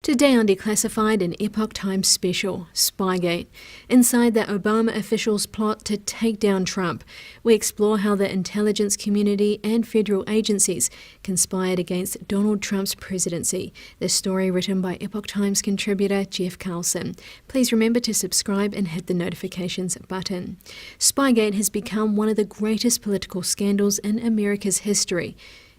Today on Declassified, an Epoch Times special, Spygate. Inside the Obama officials' plot to take down Trump, we explore how the intelligence community and federal agencies conspired against Donald Trump's presidency. This story written by Epoch Times contributor Jeff Carlson. Please remember to subscribe and hit the notifications button. Spygate has become one of the greatest political scandals in America's history.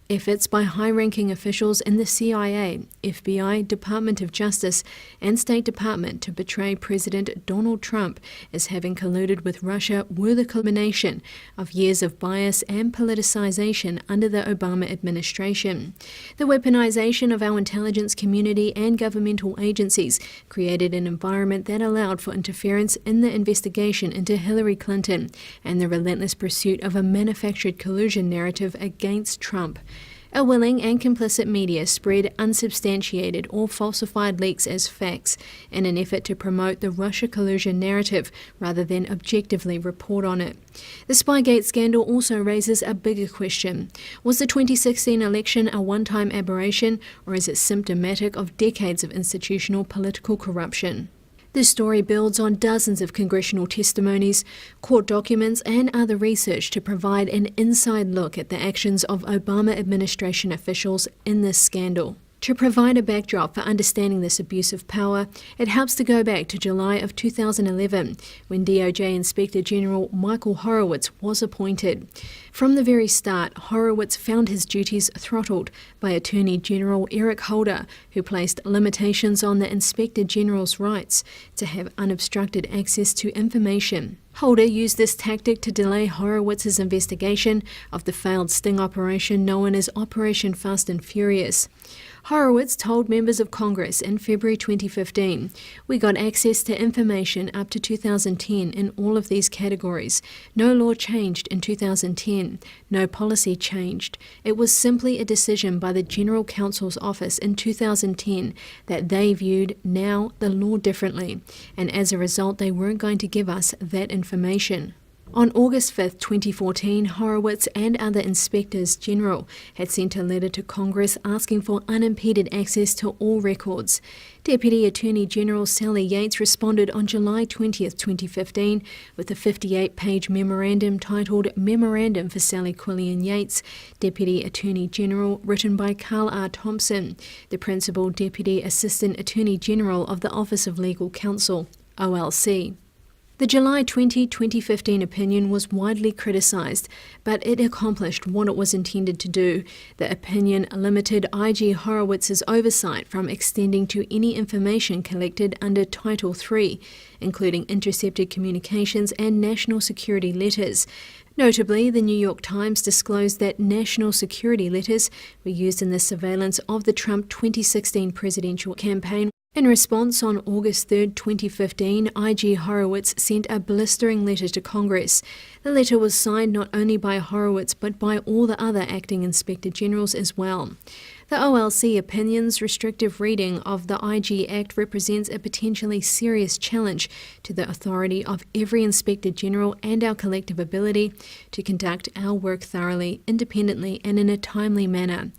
Efforts by high-ranking officials in the CIA, FBI, Department of Justice, and State Department to portray President Donald Trump as having colluded with Russia were the culmination of years of bias and politicization under the Obama administration. The weaponization of our intelligence community and governmental agencies created an environment that allowed for interference in the investigation into Hillary Clinton and the relentless pursuit of a manufactured collusion narrative against Trump. A willing and complicit media spread unsubstantiated or falsified leaks as facts in an effort to promote the Russia-collusion narrative rather than objectively report on it. The Spygate scandal also raises a bigger question. Was the 2016 election a one-time aberration, or is it symptomatic of decades of institutional political corruption? This story builds on dozens of congressional testimonies, court documents, and other research to provide an inside look at the actions of Obama administration officials in this scandal. To provide a backdrop for understanding this abuse of power, it helps to go back to July of 2011, when DOJ Inspector General Michael Horowitz was appointed. From the very start, Horowitz found his duties throttled by Attorney General Eric Holder, who placed limitations on the Inspector General's rights to have unobstructed access to information. Holder used this tactic to delay Horowitz's investigation of the failed sting operation known as Operation Fast and Furious. Horowitz told members of Congress in February 2015, "We got access to information up to 2010 in all of these categories. No law changed in 2010. No policy changed. It was simply a decision by the General Counsel's office in 2010 that they viewed now the law differently, and as a result they weren't going to give us that information." On August 5, 2014, Horowitz and other inspectors general had sent a letter to Congress asking for unimpeded access to all records. Deputy Attorney General Sally Yates responded on July 20, 2015, with a 58-page memorandum titled Memorandum for Sally Quillian Yates, Deputy Attorney General, written by Carl R. Thompson, the Principal Deputy Assistant Attorney General of the Office of Legal Counsel, OLC. The July 20, 2015 opinion was widely criticised, but it accomplished what it was intended to do. The opinion limited IG Horowitz's oversight from extending to any information collected under Title III, including intercepted communications and national security letters. Notably, the New York Times disclosed that national security letters were used in the surveillance of the Trump 2016 presidential campaign. In response, on August 3, 2015, IG Horowitz sent a blistering letter to Congress. The letter was signed not only by Horowitz but by all the other acting inspector generals as well. The OLC opinion's restrictive reading of the IG Act represents a potentially serious challenge to the authority of every inspector general and our collective ability to conduct our work thoroughly, independently, and in a timely manner.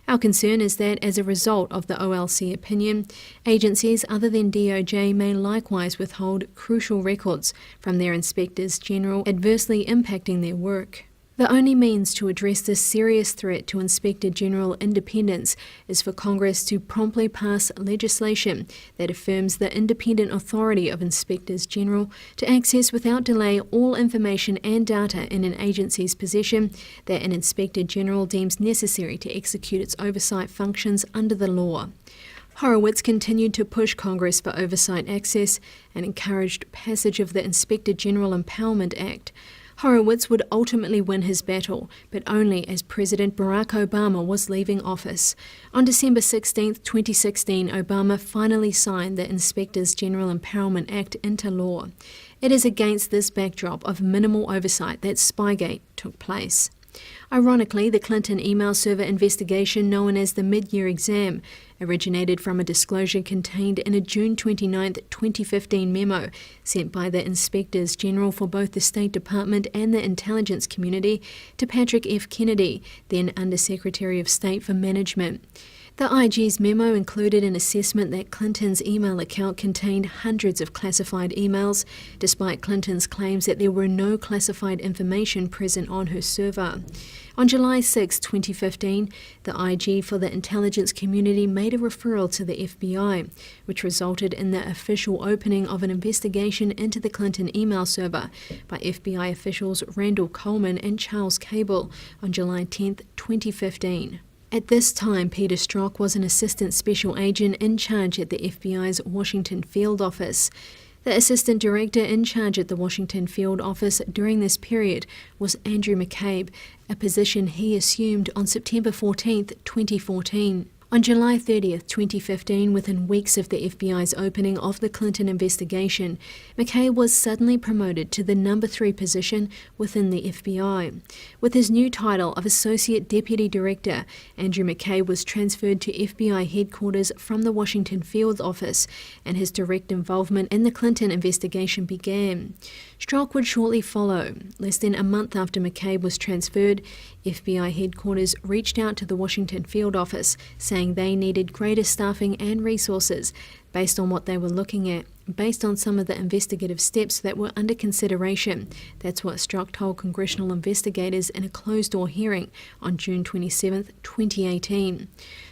Our concern is that, as a result of the OLC opinion, agencies other than DOJ may likewise withhold crucial records from their inspectors general, adversely impacting their work. The only means to address this serious threat to Inspector General independence is for Congress to promptly pass legislation that affirms the independent authority of Inspectors General to access without delay all information and data in an agency's possession that an Inspector General deems necessary to execute its oversight functions under the law. Horowitz continued to push Congress for oversight access and encouraged passage of the Inspector General Empowerment Act. Horowitz would ultimately win his battle, but only as President Barack Obama was leaving office. On December 16, 2016, Obama finally signed the Inspectors General Empowerment Act into law. It is against this backdrop of minimal oversight that Spygate took place. Ironically, the Clinton email server investigation known as the mid-year exam originated from a disclosure contained in a June 29, 2015 memo sent by the Inspectors General for both the State Department and the intelligence community to Patrick F. Kennedy, then Under Secretary of State for Management. The IG's memo included an assessment that Clinton's email account contained hundreds of classified emails, despite Clinton's claims that there were no classified information present on her server. On July 6, 2015, the IG for the intelligence community made a referral to the FBI, which resulted in the official opening of an investigation into the Clinton email server by FBI officials Randall Coleman and Charles Cable on July 10, 2015. At this time, Peter Strzok was an assistant special agent in charge at the FBI's Washington field office. The assistant director in charge at the Washington field office during this period was Andrew McCabe, a position he assumed on September 14, 2014. On July 30, 2015, within weeks of the FBI's opening of the Clinton investigation, McCabe was suddenly promoted to the number 3 position within the FBI. With his new title of Associate Deputy Director, Andrew McCabe was transferred to FBI headquarters from the Washington field office, and his direct involvement in the Clinton investigation began. Strzok would shortly follow. Less than a month after McCabe was transferred, FBI headquarters reached out to the Washington field office, saying they needed greater staffing and resources based on what they were looking at, based on some of the investigative steps that were under consideration. That's what Strzok told Congressional investigators in a closed-door hearing on June 27, 2018.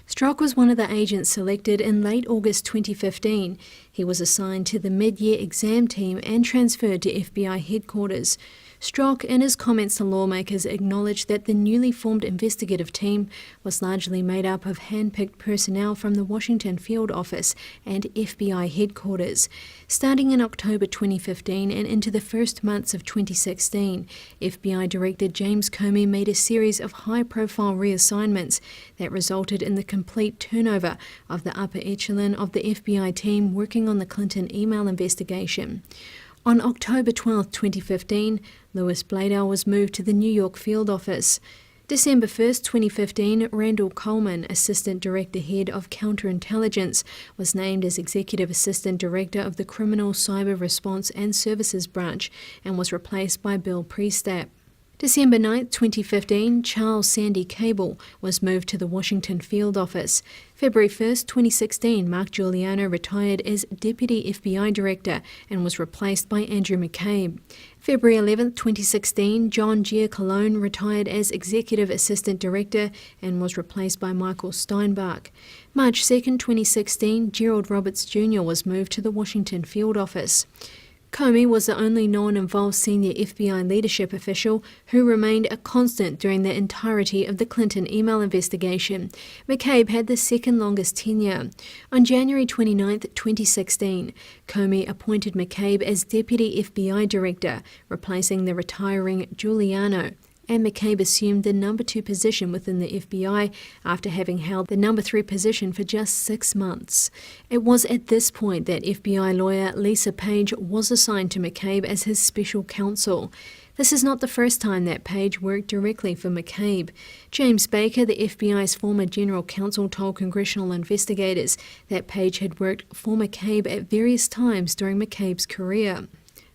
Strzok was one of the agents selected in late August 2015. He was assigned to the mid-year exam team and transferred to FBI headquarters. Strzok, in his comments to lawmakers, acknowledged that the newly formed investigative team was largely made up of hand-picked personnel from the Washington field office and FBI headquarters. Starting in October 2015 and into the first months of 2016, FBI Director James Comey made a series of high-profile reassignments that resulted in the complete turnover of the upper echelon of the FBI team working on the Clinton email investigation. On October 12, 2015, Louis Bladel was moved to the New York field office. December 1, 2015, Randall Coleman, Assistant Director Head of Counterintelligence, was named as Executive Assistant Director of the Criminal Cyber Response and Services Branch and was replaced by Bill Priestap. December 9, 2015, Charles Sandy Cable was moved to the Washington field office. February 1, 2016, Mark Giuliano retired as Deputy FBI Director and was replaced by Andrew McCabe. February 11, 2016, John Giacalone retired as Executive Assistant Director and was replaced by Michael Steinbach. March 2, 2016, Gerald Roberts Jr. was moved to the Washington field office. Comey was the only non-involved senior FBI leadership official who remained a constant during the entirety of the Clinton email investigation. McCabe had the second longest tenure. On January 29, 2016, Comey appointed McCabe as Deputy FBI Director, replacing the retiring Giuliano, and McCabe assumed the number 2 position within the FBI after having held the number 3 position for just 6 months. It was at this point that FBI lawyer Lisa Page was assigned to McCabe as his special counsel. This is not the first time that Page worked directly for McCabe. James Baker, the FBI's former general counsel, told Congressional investigators that Page had worked for McCabe at various times during McCabe's career.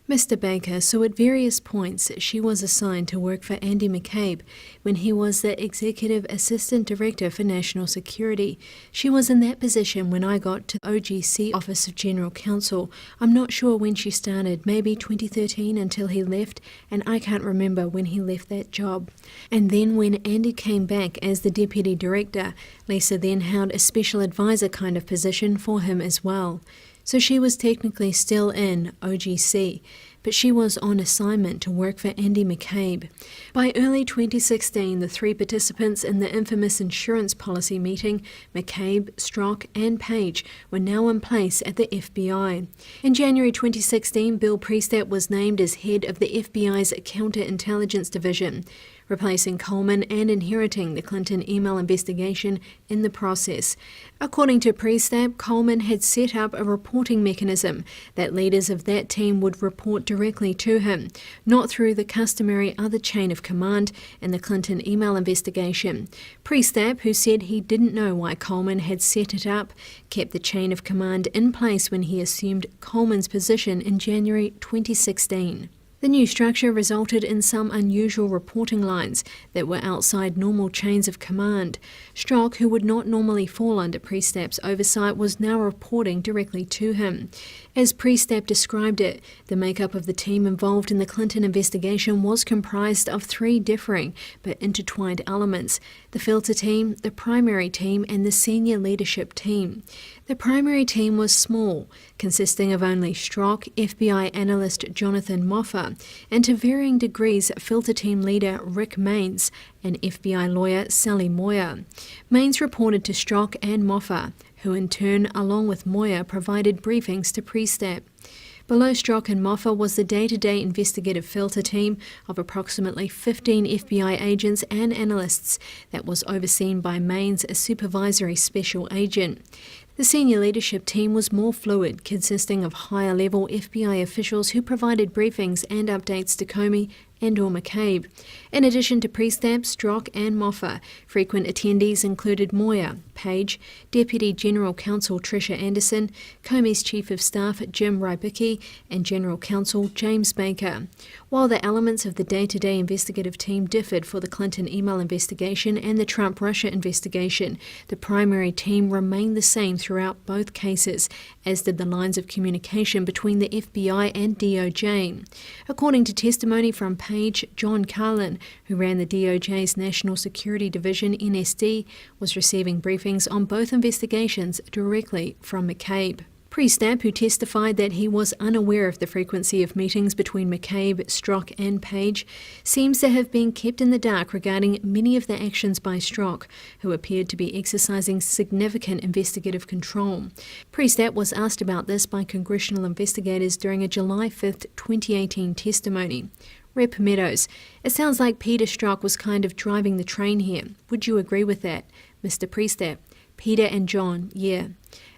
Mr. Baker saw at various points she was assigned to work for Andy McCabe when he was the Executive Assistant Director for National Security. She was in that position when I got to the OGC Office of General Counsel. I'm not sure when she started, maybe 2013 until he left, and I can't remember when he left that job. And then when Andy came back as the Deputy Director, Lisa then held a special advisor kind of position for him as well. So she was technically still in OGC, but she was on assignment to work for Andy McCabe. By early 2016, the 3 participants in the infamous insurance policy meeting, McCabe, Strzok, and Page, were now in place at the FBI. In January 2016, Bill Priestap was named as head of the FBI's Counterintelligence Division, replacing Coleman and inheriting the Clinton email investigation in the process. According to Priestap, Coleman had set up a reporting mechanism that leaders of that team would report directly to him, not through the customary other chain of command in the Clinton email investigation. Priestap, who said he didn't know why Coleman had set it up, kept the chain of command in place when he assumed Coleman's position in January 2016. The new structure resulted in some unusual reporting lines that were outside normal chains of command. Strzok, who would not normally fall under Priestap's oversight, was now reporting directly to him. As Priestap described it, the makeup of the team involved in the Clinton investigation was comprised of three differing but intertwined elements: the filter team, the primary team, and the senior leadership team. The primary team was small, consisting of only Strzok, FBI analyst Jonathan Moffa, and to varying degrees filter team leader Rick Maines and FBI lawyer Sally Moyer. Maines reported to Strzok and Moffa, who in turn, along with Moyer, provided briefings to Priestap. Below Strzok and Moffa was the day-to-day investigative filter team of approximately 15 FBI agents and analysts that was overseen by Maines, a supervisory special agent. The senior leadership team was more fluid, consisting of higher-level FBI officials who provided briefings and updates to Comey and/or McCabe. In addition to Priestap, Strzok and Moffa, frequent attendees included Moyer, Page, Deputy General Counsel Tricia Anderson, Comey's Chief of Staff Jim Rybicki, and General Counsel James Baker. While the elements of the day-to-day investigative team differed for the Clinton email investigation and the Trump-Russia investigation, the primary team remained the same throughout both cases, as did the lines of communication between the FBI and DOJ. According to testimony from Page, John Carlin, who ran the DOJ's National Security Division (NSD), was receiving briefings on both investigations directly from McCabe. Priestap, who testified that he was unaware of the frequency of meetings between McCabe, Strzok and Page, seems to have been kept in the dark regarding many of the actions by Strzok, who appeared to be exercising significant investigative control. Priestap was asked about this by congressional investigators during a July 5, 2018 testimony. Rep. Meadows: "It sounds like Peter Strzok was kind of driving the train here. Would you agree with that?" Mr. Priestap: "Peter and John, yeah."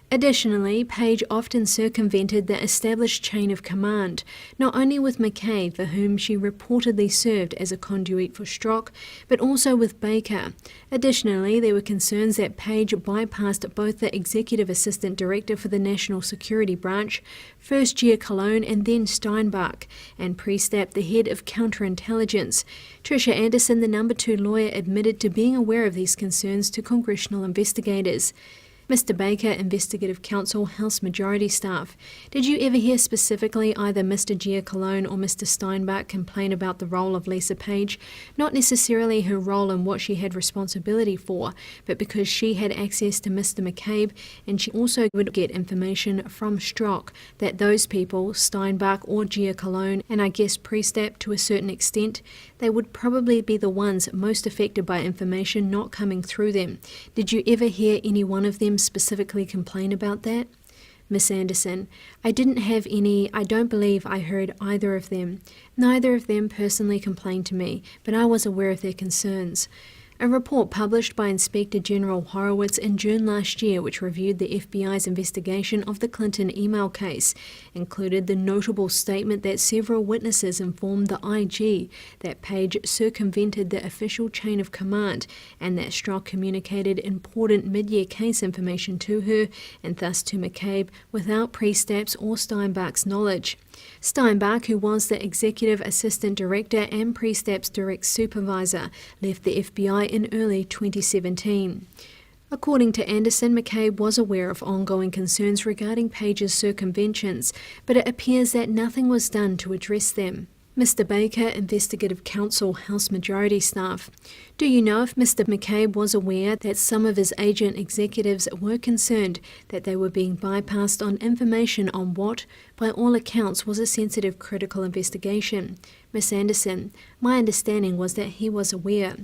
Additionally, Page often circumvented the established chain of command, not only with McCabe, for whom she reportedly served as a conduit for Strzok, but also with Baker. Additionally, there were concerns that Page bypassed both the Executive Assistant Director for the National Security Branch, first Giacalone and then Steinbach, and Priestap, the head of counterintelligence. Tricia Anderson, the number 2 lawyer, admitted to being aware of these concerns to congressional investigators. Mr. Baker, Investigative Counsel, House Majority Staff: "Did you ever hear specifically either Mr. Giacalone or Mr. Steinbach complain about the role of Lisa Page, not necessarily her role and what she had responsibility for, but because she had access to Mr. McCabe and she also would get information from Strzok, that those people, Steinbach or Giacalone, and I guess Priestap to a certain extent, they would probably be the ones most affected by information not coming through them. Did you ever hear any one of them specifically complain about that?" Miss Anderson: "I didn't have any. I don't believe I heard either of them. Neither of them personally complained to me, but I was aware of their concerns." A report published by Inspector General Horowitz in June last year, which reviewed the FBI's investigation of the Clinton email case, included the notable statement that several witnesses informed the IG that Page circumvented the official chain of command and that Strzok communicated important mid-year case information to her and thus to McCabe without Priestap's or Steinbach's knowledge. Steinbach, who was the Executive Assistant Director and Priestap's direct supervisor, left the FBI in early 2017. According to Anderson, McCabe was aware of ongoing concerns regarding Page's circumventions, but it appears that nothing was done to address them. Mr. Baker, Investigative Counsel, House Majority Staff: "Do you know if Mr. McCabe was aware that some of his agent executives were concerned that they were being bypassed on information on what, by all accounts, was a sensitive critical investigation?" Ms. Anderson: "My understanding was that he was aware."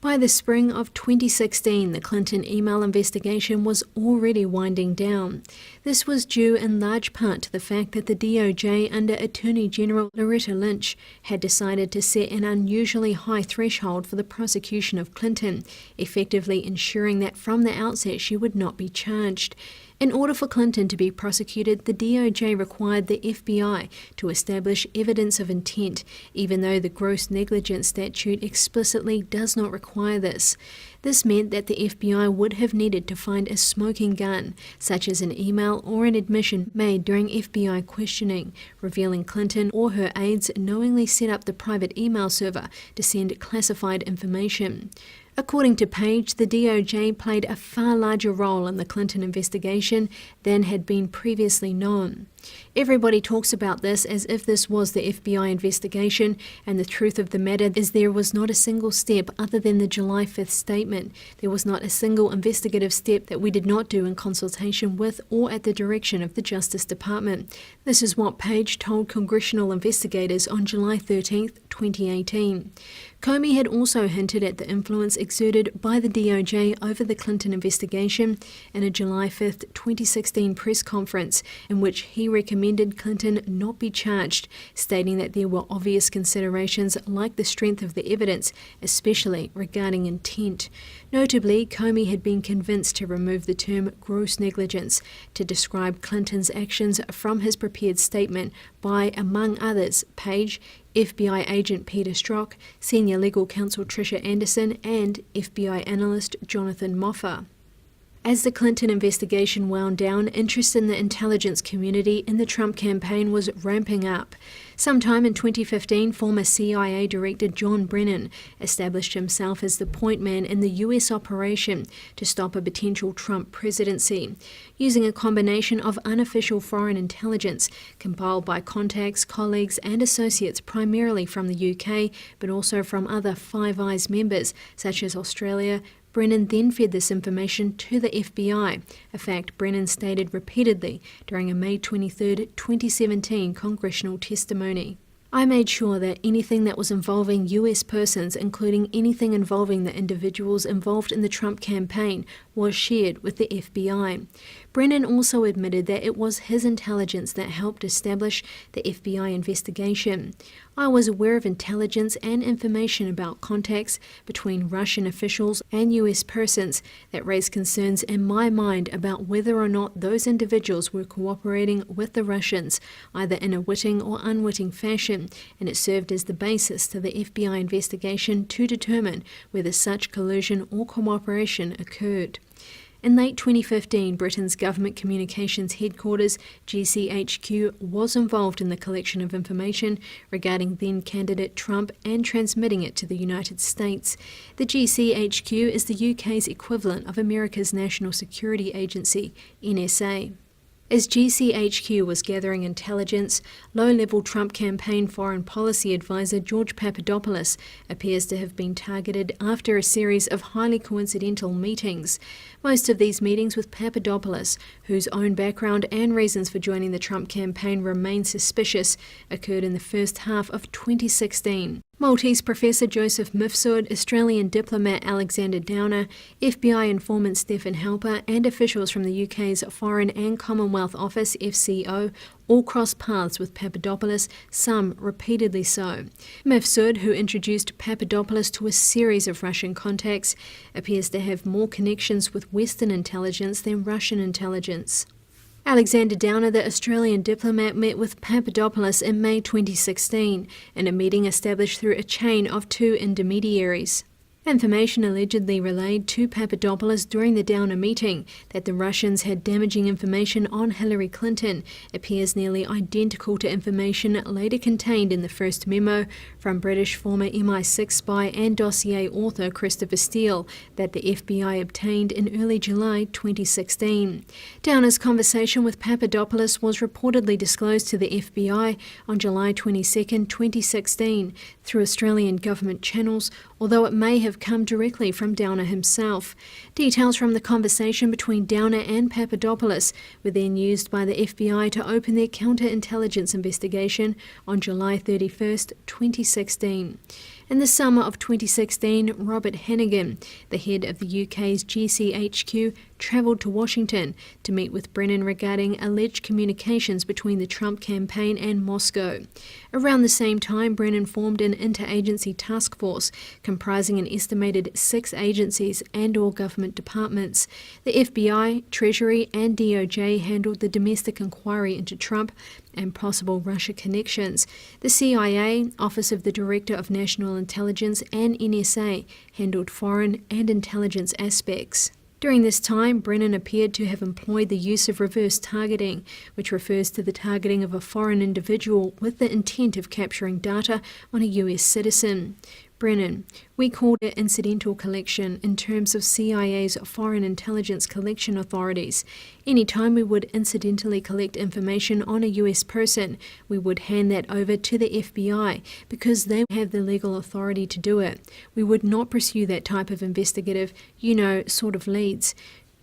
By the spring of 2016, the Clinton email investigation was already winding down. This was due in large part to the fact that the DOJ, under Attorney General Loretta Lynch, had decided to set an unusually high threshold for the prosecution of Clinton, effectively ensuring that from the outset she would not be charged. In order for Clinton to be prosecuted, the DOJ required the FBI to establish evidence of intent, even though the gross negligence statute explicitly does not require this. This meant that the FBI would have needed to find a smoking gun, such as an email or an admission made during FBI questioning, revealing Clinton or her aides knowingly set up the private email server to send classified information. According to Page, the DOJ played a far larger role in the Clinton investigation than had been previously known. Everybody talks about this as if this was the FBI investigation, and the truth of the matter is there was not a single step other than the July 5th statement. There was not a single investigative step that we did not do in consultation with or at the direction of the Justice Department. This is what Page told Congressional investigators on July 13, 2018. Comey had also hinted at the influence exerted by the DOJ over the Clinton investigation in a July 5, 2016 press conference in which he recommended Clinton not be charged, stating that there were obvious considerations like the strength of the evidence, especially regarding intent. Notably, Comey had been convinced to remove the term gross negligence to describe Clinton's actions from his prepared statement by, among others, Page, FBI agent Peter Strzok, senior legal counsel Tricia Anderson, and FBI analyst Jonathan Moffa. As the Clinton investigation wound down, interest in the intelligence community in the Trump campaign was ramping up. Sometime in 2015, former CIA Director John Brennan established himself as the point man in the U.S. operation to stop a potential Trump presidency, using a combination of unofficial foreign intelligence compiled by contacts, colleagues and associates primarily from the UK, but also from other Five Eyes members such as Australia. Brennan then fed this information to the FBI, a fact Brennan stated repeatedly during a May 23, 2017 Congressional testimony. I made sure that anything that was involving US persons, including anything involving the individuals involved in the Trump campaign, was shared with the FBI. Brennan also admitted that it was his intelligence that helped establish the FBI investigation. I was aware of intelligence and information about contacts between Russian officials and US persons that raised concerns in my mind about whether or not those individuals were cooperating with the Russians, either in a witting or unwitting fashion, and it served as the basis to the FBI investigation to determine whether such collusion or cooperation occurred. In late 2015, Britain's Government Communications Headquarters, GCHQ, was involved in the collection of information regarding then-candidate Trump and transmitting it to the United States. The GCHQ is the UK's equivalent of America's National Security Agency, NSA. As GCHQ was gathering intelligence, low-level Trump campaign foreign policy advisor George Papadopoulos appears to have been targeted after a series of highly coincidental meetings. Most of these meetings with Papadopoulos, whose own background and reasons for joining the Trump campaign remain suspicious, occurred in the first half of 2016. Maltese Professor Joseph Mifsud, Australian diplomat Alexander Downer, FBI informant Stephen Halper, and officials from the UK's Foreign and Commonwealth Office, FCO, all crossed paths with Papadopoulos, some repeatedly so. Mifsud, who introduced Papadopoulos to a series of Russian contacts, appears to have more connections with Western intelligence than Russian intelligence. Alexander Downer, the Australian diplomat, met with Papadopoulos in May 2016 in a meeting established through a chain of two intermediaries. Information allegedly relayed to Papadopoulos during the Downer meeting that the Russians had damaging information on Hillary Clinton appears nearly identical to information later contained in the first memo from British former MI6 spy and dossier author Christopher Steele that the FBI obtained in early July 2016. Downer's conversation with Papadopoulos was reportedly disclosed to the FBI on July 22, 2016 through Australian government channels, although it may have come directly from Downer himself. Details from the conversation between Downer and Papadopoulos were then used by the FBI to open their counterintelligence investigation on July 31, 2016. In the summer of 2016, Robert Hannigan, the head of the UK's GCHQ, travelled to Washington to meet with Brennan regarding alleged communications between the Trump campaign and Moscow. Around the same time, Brennan formed an interagency task force comprising an estimated 6 agencies and/or government departments. The FBI, Treasury, and DOJ handled the domestic inquiry into Trump and possible Russia connections. The CIA, Office of the Director of National Intelligence, and NSA handled foreign and intelligence aspects. During this time, Brennan appeared to have employed the use of reverse targeting, which refers to the targeting of a foreign individual with the intent of capturing data on a US citizen. Brennan, we called it incidental collection in terms of CIA's Foreign Intelligence Collection Authorities. Anytime we would incidentally collect information on a US person, we would hand that over to the FBI because they have the legal authority to do it. We would not pursue that type of investigative, sort of leads.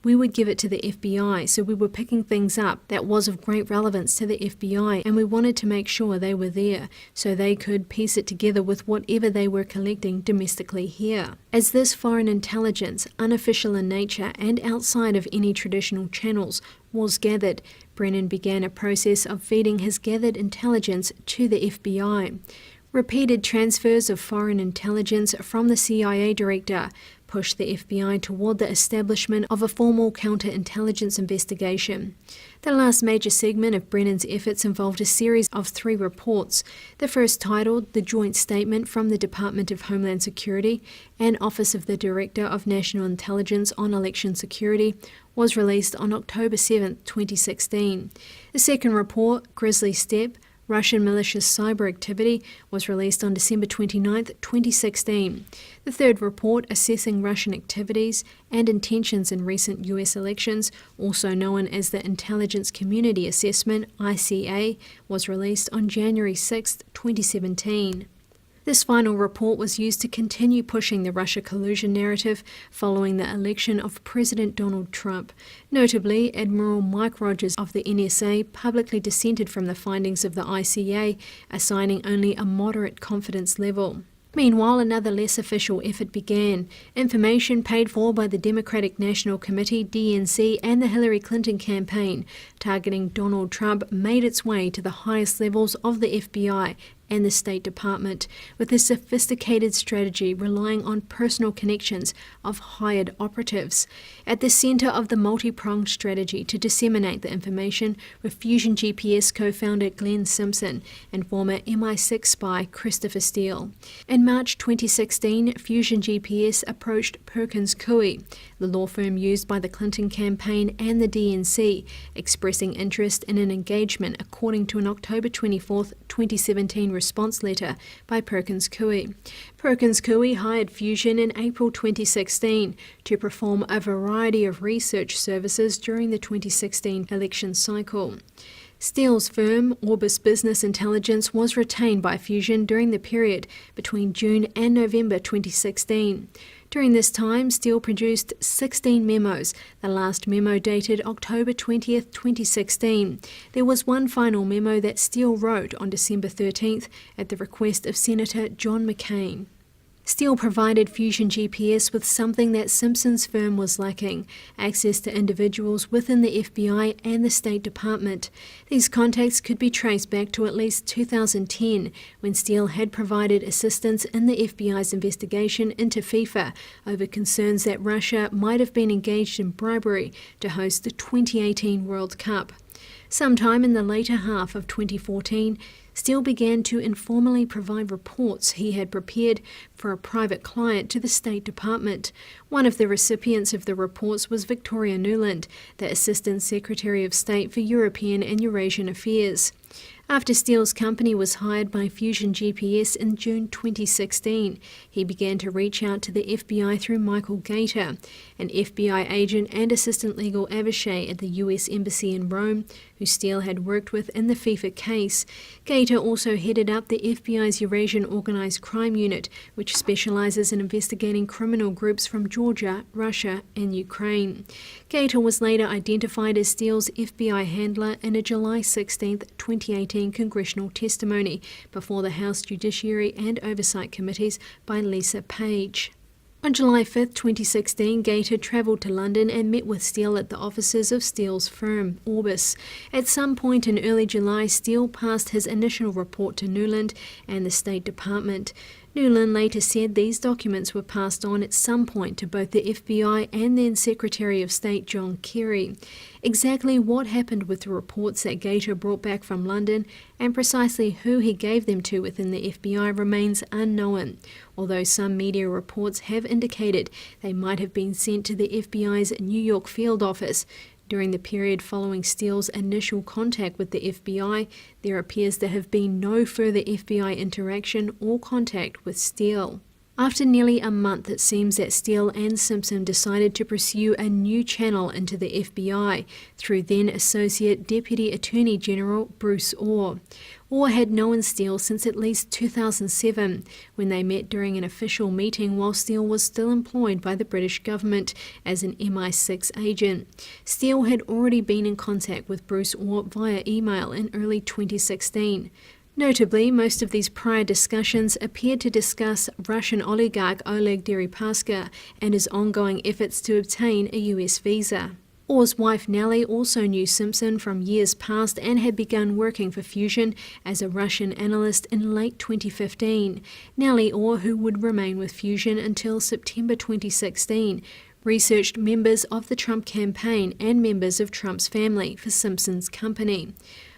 We would give it to the FBI, so we were picking things up that was of great relevance to the FBI, and we wanted to make sure they were there so they could piece it together with whatever they were collecting domestically here. As this foreign intelligence, unofficial in nature and outside of any traditional channels, was gathered, Brennan began a process of feeding his gathered intelligence to the FBI. Repeated transfers of foreign intelligence from the CIA director pushed the FBI toward the establishment of a formal counterintelligence investigation. The last major segment of Brennan's efforts involved a series of 3 reports, the first titled The Joint Statement from the Department of Homeland Security and Office of the Director of National Intelligence on Election Security, was released on October 7, 2016. The second report, Grizzly Step, Russian malicious cyber activity, was released on December 29, 2016. The third report, Assessing Russian Activities and Intentions in Recent US Elections, also known as the Intelligence Community Assessment, ICA, was released on January 6, 2017. This final report was used to continue pushing the Russia-collusion narrative following the election of President Donald Trump. Notably, Admiral Mike Rogers of the NSA publicly dissented from the findings of the ICA, assigning only a moderate confidence level. Meanwhile, another less official effort began. Information paid for by the Democratic National Committee, DNC, and the Hillary Clinton campaign targeting Donald Trump made its way to the highest levels of the FBI and the State Department, with a sophisticated strategy relying on personal connections of hired operatives. At the center of the multi-pronged strategy to disseminate the information were Fusion GPS co-founder Glenn Simpson and former MI6 spy Christopher Steele. In March 2016, Fusion GPS approached Perkins Coie, the law firm used by the Clinton campaign and the DNC, expressing interest in an engagement according to an October 24, 2017 response letter by Perkins Coie. Perkins Coie hired Fusion in April 2016 to perform a variety of research services during the 2016 election cycle. Steele's firm, Orbis Business Intelligence, was retained by Fusion during the period between June and November 2016. During this time, Steele produced 16 memos, the last memo dated October 20, 2016. There was one final memo that Steele wrote on December 13th at the request of Senator John McCain. Steele provided Fusion GPS with something that Simpson's firm was lacking: access to individuals within the FBI and the State Department. These contacts could be traced back to at least 2010, when Steele had provided assistance in the FBI's investigation into FIFA over concerns that Russia might have been engaged in bribery to host the 2018 World Cup. Sometime in the later half of 2014, Steele began to informally provide reports he had prepared for a private client to the State Department. One of the recipients of the reports was Victoria Nuland, the Assistant Secretary of State for European and Eurasian Affairs. After Steele's company was hired by Fusion GPS in June 2016, he began to reach out to the FBI through Michael Gator, an FBI agent and assistant legal attaché at the US Embassy in Rome, who Steele had worked with in the FIFA case. Gator also headed up the FBI's Eurasian Organized Crime Unit, which specializes in investigating criminal groups from Georgia, Russia, and Ukraine. Gator was later identified as Steele's FBI handler in a July 16, 2018 Congressional testimony before the House Judiciary and Oversight Committees by Lisa Page. On July 5, 2016, Gator travelled to London and met with Steele at the offices of Steele's firm, Orbis. At some point in early July, Steele passed his initial report to Nuland and the State Department. Nuland later said these documents were passed on at some point to both the FBI and then Secretary of State John Kerry. Exactly what happened with the reports that Gator brought back from London and precisely who he gave them to within the FBI remains unknown, although some media reports have indicated they might have been sent to the FBI's New York field office. During the period following Steele's initial contact with the FBI, there appears to have been no further FBI interaction or contact with Steele. After nearly a month, it seems that Steele and Simpson decided to pursue a new channel into the FBI through then Associate Deputy Attorney General Bruce Orr. Orr had known Steele since at least 2007, when they met during an official meeting while Steele was still employed by the British government as an MI6 agent. Steele had already been in contact with Bruce Orr via email in early 2016. Notably, most of these prior discussions appeared to discuss Russian oligarch Oleg Deripaska and his ongoing efforts to obtain a US visa. Orr's wife Nellie also knew Simpson from years past and had begun working for Fusion as a Russian analyst in late 2015. Nellie Orr, who would remain with Fusion until September 2016, researched members of the Trump campaign and members of Trump's family for Simpson's company.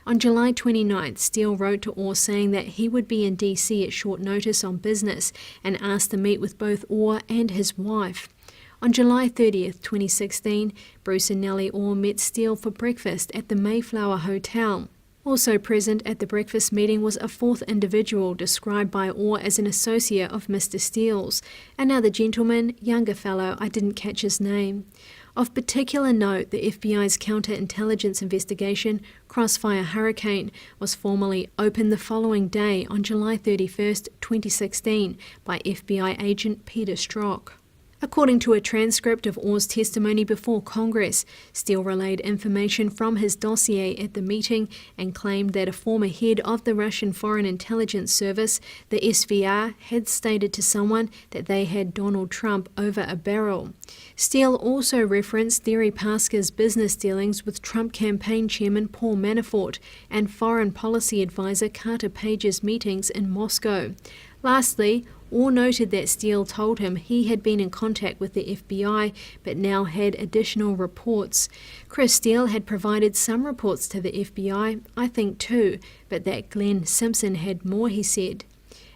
On July 29th, Steele wrote to Orr saying that he would be in D.C. at short notice on business and asked to meet with both Orr and his wife. On July 30th, 2016, Bruce and Nellie Orr met Steele for breakfast at the Mayflower Hotel. Also present at the breakfast meeting was a fourth individual described by Orr as an associate of Mr. Steele's, another gentleman, younger fellow, I didn't catch his name. Of particular note, the FBI's counterintelligence investigation, Crossfire Hurricane, was formally opened the following day on July 31st, 2016 by FBI agent Peter Strzok. According to a transcript of Orr's testimony before Congress, Steele relayed information from his dossier at the meeting and claimed that a former head of the Russian Foreign Intelligence Service, the SVR, had stated to someone that they had Donald Trump over a barrel. Steele also referenced Deripaska's business dealings with Trump campaign chairman Paul Manafort and foreign policy advisor Carter Page's meetings in Moscow. Lastly, Orr noted that Steele told him he had been in contact with the FBI but now had additional reports. Chris Steele had provided some reports to the FBI, I think too, but that Glenn Simpson had more, he said.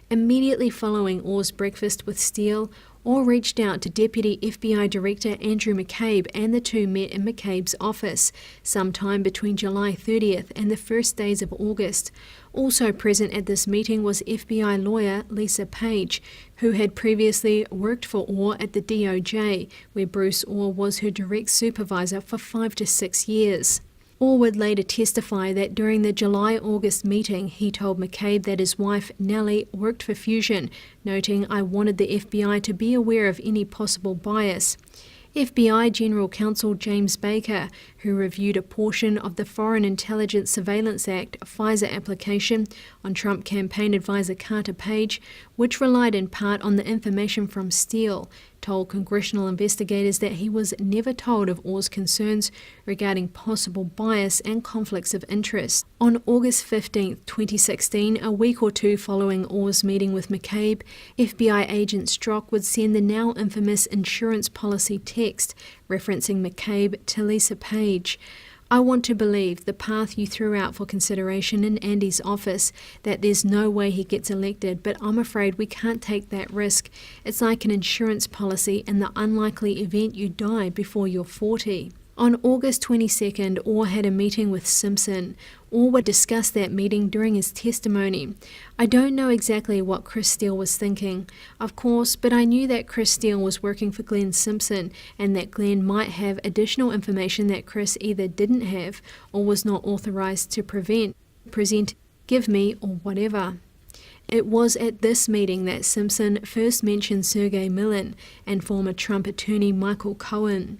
Immediately following Orr's breakfast with Steele, Orr reached out to Deputy FBI Director Andrew McCabe and the two met in McCabe's office sometime between July 30th and the first days of August. Also present at this meeting was FBI lawyer Lisa Page, who had previously worked for Orr at the DOJ, where Bruce Orr was her direct supervisor for 5 to 6 years. Orr would later testify that during the July-August meeting, he told McCabe that his wife, Nellie, worked for Fusion, noting, "I wanted the FBI to be aware of any possible bias." FBI General Counsel James Baker, who reviewed a portion of the Foreign Intelligence Surveillance Act FISA application on Trump campaign advisor Carter Page, which relied in part on the information from Steele, told Congressional investigators that he was never told of Orr's concerns regarding possible bias and conflicts of interest. On August 15, 2016, a week or two following Orr's meeting with McCabe, FBI agent Strzok would send the now infamous insurance policy text referencing McCabe to Lisa Page. "I want to believe the path you threw out for consideration in Andy's office, that there's no way he gets elected, but I'm afraid we can't take that risk. It's like an insurance policy in the unlikely event you die before you're 40. On August 22nd, Orr had a meeting with Simpson. Orr would discuss that meeting during his testimony. "I don't know exactly what Chris Steele was thinking, of course, but I knew that Chris Steele was working for Glenn Simpson and that Glenn might have additional information that Chris either didn't have or was not authorized to present, give me, or whatever." It was at this meeting that Simpson first mentioned Sergey Milin and former Trump attorney Michael Cohen.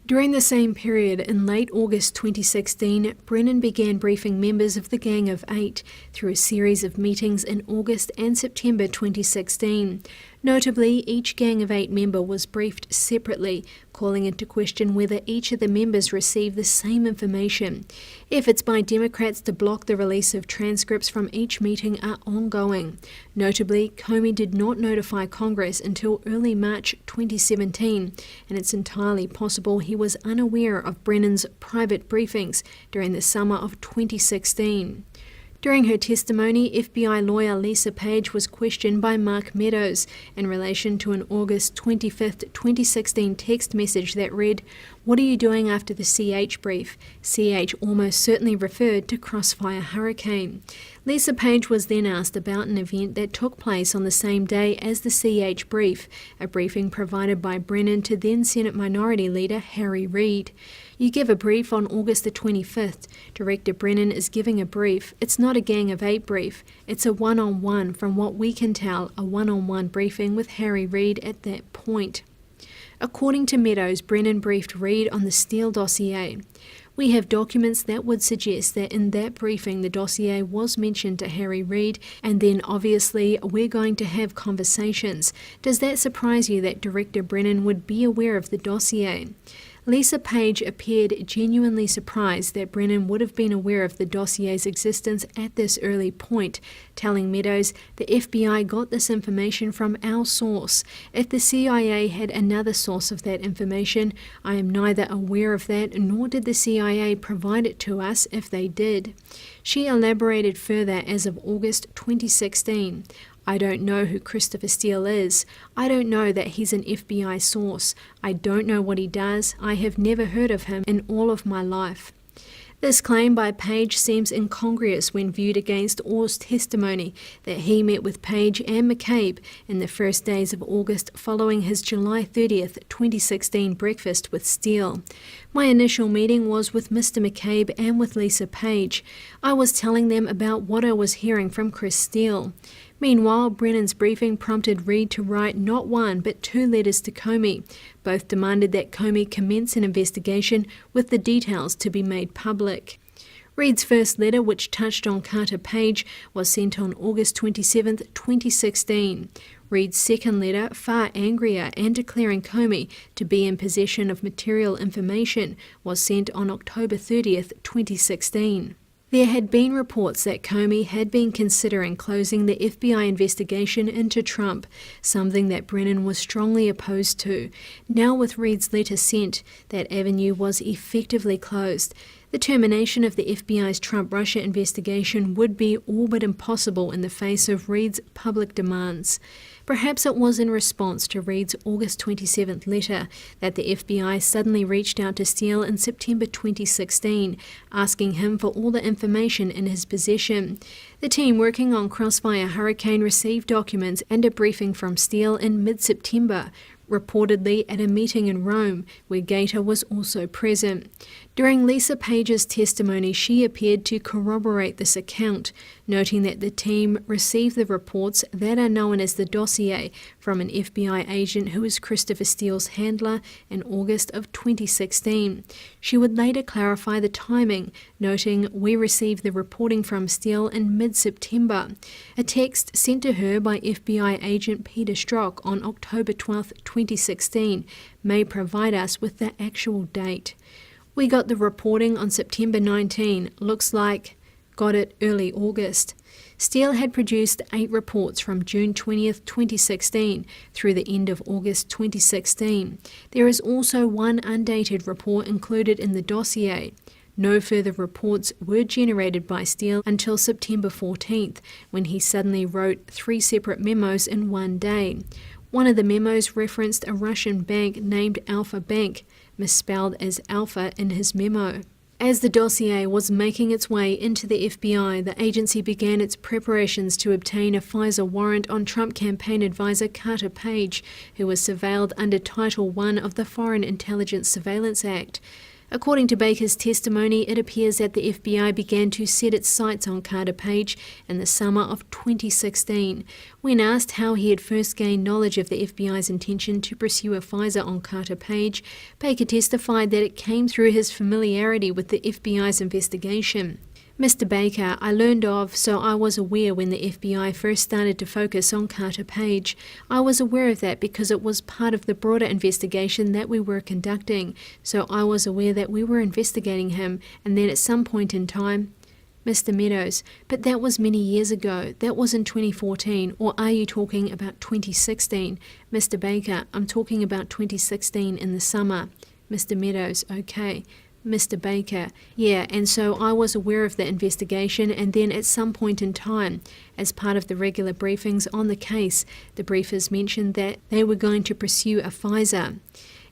During the same period, in late August 2016, Brennan began briefing members of the Gang of Eight through a series of meetings in August and September 2016. Notably, each Gang of 8 member was briefed separately, calling into question whether each of the members received the same information. Efforts by Democrats to block the release of transcripts from each meeting are ongoing. Notably, Comey did not notify Congress until early March 2017, and it's entirely possible he was unaware of Brennan's private briefings during the summer of 2016. During her testimony, FBI lawyer Lisa Page was questioned by Mark Meadows in relation to an August 25, 2016 text message that read, "What are you doing after the CH brief?" CH almost certainly referred to Crossfire Hurricane. Lisa Page was then asked about an event that took place on the same day as the CH brief, a briefing provided by Brennan to then Senate Minority Leader Harry Reid. "You give a brief on August the 25th. Director Brennan is giving a brief. It's not a Gang of 8 brief. It's a one-on-one, from what we can tell, a one-on-one briefing with Harry Reid at that point." According to Meadows, Brennan briefed Reid on the Steele dossier. "We have documents that would suggest that in that briefing the dossier was mentioned to Harry Reid, and then obviously we're going to have conversations. Does that surprise you that Director Brennan would be aware of the dossier?" Lisa Page appeared genuinely surprised that Brennan would have been aware of the dossier's existence at this early point, telling Meadows, "The FBI got this information from our source. If the CIA had another source of that information, I am neither aware of that nor did the CIA provide it to us if they did." She elaborated further as of August 2016. "I don't know who Christopher Steele is. I don't know that he's an FBI source. I don't know what he does. I have never heard of him in all of my life." This claim by Page seems incongruous when viewed against Orr's testimony that he met with Page and McCabe in the first days of August following his July 30th, 2016 breakfast with Steele. "My initial meeting was with Mr. McCabe and with Lisa Page. I was telling them about what I was hearing from Chris Steele." Meanwhile, Brennan's briefing prompted Reid to write not one but 2 letters to Comey. Both demanded that Comey commence an investigation with the details to be made public. Reid's first letter, which touched on Carter Page, was sent on August 27, 2016. Reid's second letter, far angrier and declaring Comey to be in possession of material information, was sent on October 30, 2016. There had been reports that Comey had been considering closing the FBI investigation into Trump, something that Brennan was strongly opposed to. Now with Reid's letter sent, that avenue was effectively closed. The termination of the FBI's Trump-Russia investigation would be all but impossible in the face of Reid's public demands. Perhaps it was in response to Reid's August 27th letter that the FBI suddenly reached out to Steele in September 2016, asking him for all the information in his possession. The team working on Crossfire Hurricane received documents and a briefing from Steele in mid-September, reportedly at a meeting in Rome, where Gator was also present. During Lisa Page's testimony, she appeared to corroborate this account, noting that the team received the reports that are known as the dossier from an FBI agent who was Christopher Steele's handler in August of 2016. She would later clarify the timing, noting, "We received the reporting from Steele in mid-September." A text sent to her by FBI agent Peter Strzok on October 12, 2016, may provide us with the actual date. "We got the reporting on September 19, looks like got it early August." Steele had produced 8 reports from June 20th, 2016 through the end of August 2016. There is also one undated report included in the dossier. No further reports were generated by Steele until September 14th, when he suddenly wrote 3 separate memos in one day. One of the memos referenced a Russian bank named Alpha Bank, misspelled as Alpha in his memo. As the dossier was making its way into the FBI, the agency began its preparations to obtain a FISA warrant on Trump campaign advisor Carter Page, who was surveilled under Title I of the Foreign Intelligence Surveillance Act. According to Baker's testimony, it appears that the FBI began to set its sights on Carter Page in the summer of 2016. When asked how he had first gained knowledge of the FBI's intention to pursue a FISA on Carter Page, Baker testified that it came through his familiarity with the FBI's investigation. Mr. Baker, I learned of, so I was aware when the FBI first started to focus on Carter Page. I was aware of that because it was part of the broader investigation that we were conducting, so I was aware that we were investigating him, and then at some point in time, Mr. Meadows, but that was many years ago. That was in 2014, or are you talking about 2016? Mr. Baker, I'm talking about 2016 in the summer. Mr. Meadows, okay. Mr. Baker, yeah, and so I was aware of the investigation, and then at some point in time, as part of the regular briefings on the case, the briefers mentioned that they were going to pursue a FISA.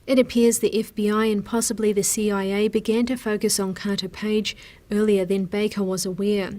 It appears the FBI and possibly the CIA began to focus on Carter Page earlier than Baker was aware.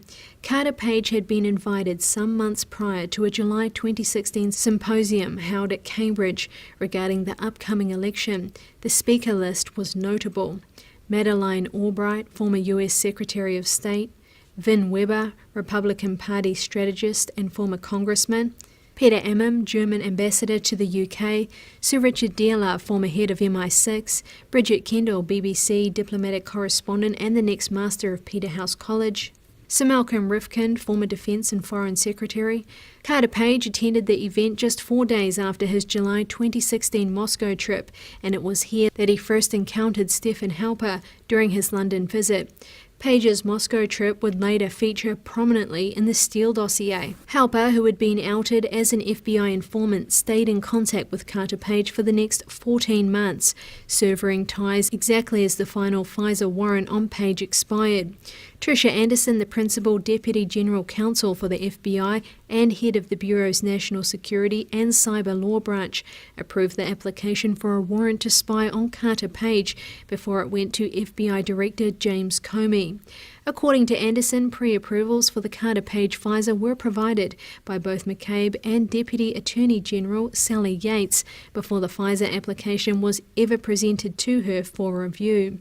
Carter Page had been invited some months prior to a July 2016 symposium held at Cambridge regarding the upcoming election. The speaker list was notable. Madeleine Albright, former U.S. Secretary of State, Vin Weber, Republican Party strategist and former congressman, Peter Ammon, German ambassador to the UK, Sir Richard Dearlove, former head of MI6, Bridget Kendall, BBC diplomatic correspondent and the next master of Peterhouse College, Sir Malcolm Rifkind, former Defence and Foreign Secretary. Carter Page attended the event just 4 days after his July 2016 Moscow trip, and it was here that he first encountered Stephen Halper during his London visit. Page's Moscow trip would later feature prominently in the Steele dossier. Halper, who had been outed as an FBI informant, stayed in contact with Carter Page for the next 14 months, severing ties exactly as the final FISA warrant on Page expired. Tricia Anderson, the Principal Deputy General Counsel for the FBI and head of the Bureau's National Security and Cyber Law Branch, approved the application for a warrant to spy on Carter Page before it went to FBI Director James Comey. According to Anderson, pre-approvals for the Carter Page FISA were provided by both McCabe and Deputy Attorney General Sally Yates before the FISA application was ever presented to her for review.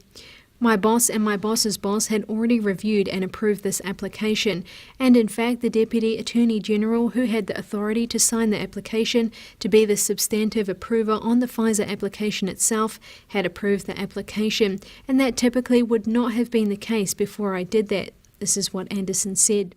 My boss and my boss's boss had already reviewed and approved this application, and in fact the Deputy Attorney General, who had the authority to sign the application to be the substantive approver on the FISA application itself, had approved the application, and that typically would not have been the case before I did that. This is what Anderson said.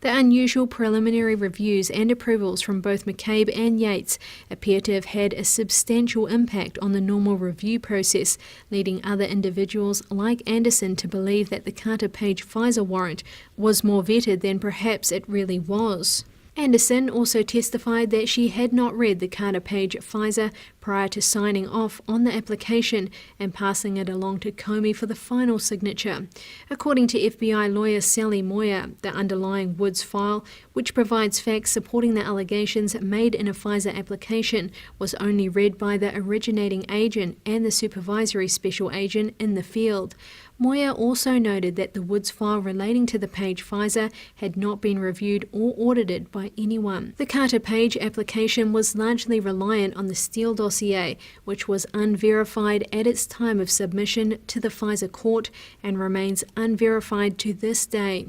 The unusual preliminary reviews and approvals from both McCabe and Yates appear to have had a substantial impact on the normal review process, leading other individuals like Anderson to believe that the Carter Page FISA warrant was more vetted than perhaps it really was. Anderson also testified that she had not read the Carter Page FISA prior to signing off on the application and passing it along to Comey for the final signature. According to FBI lawyer Sally Moyer, the underlying Woods file, which provides facts supporting the allegations made in a FISA application, was only read by the originating agent and the supervisory special agent in the field. Moyer also noted that the Woods file relating to the Page FISA had not been reviewed or audited by anyone. The Carter Page application was largely reliant on the Steele dossier, which was unverified at its time of submission to the FISA court and remains unverified to this day.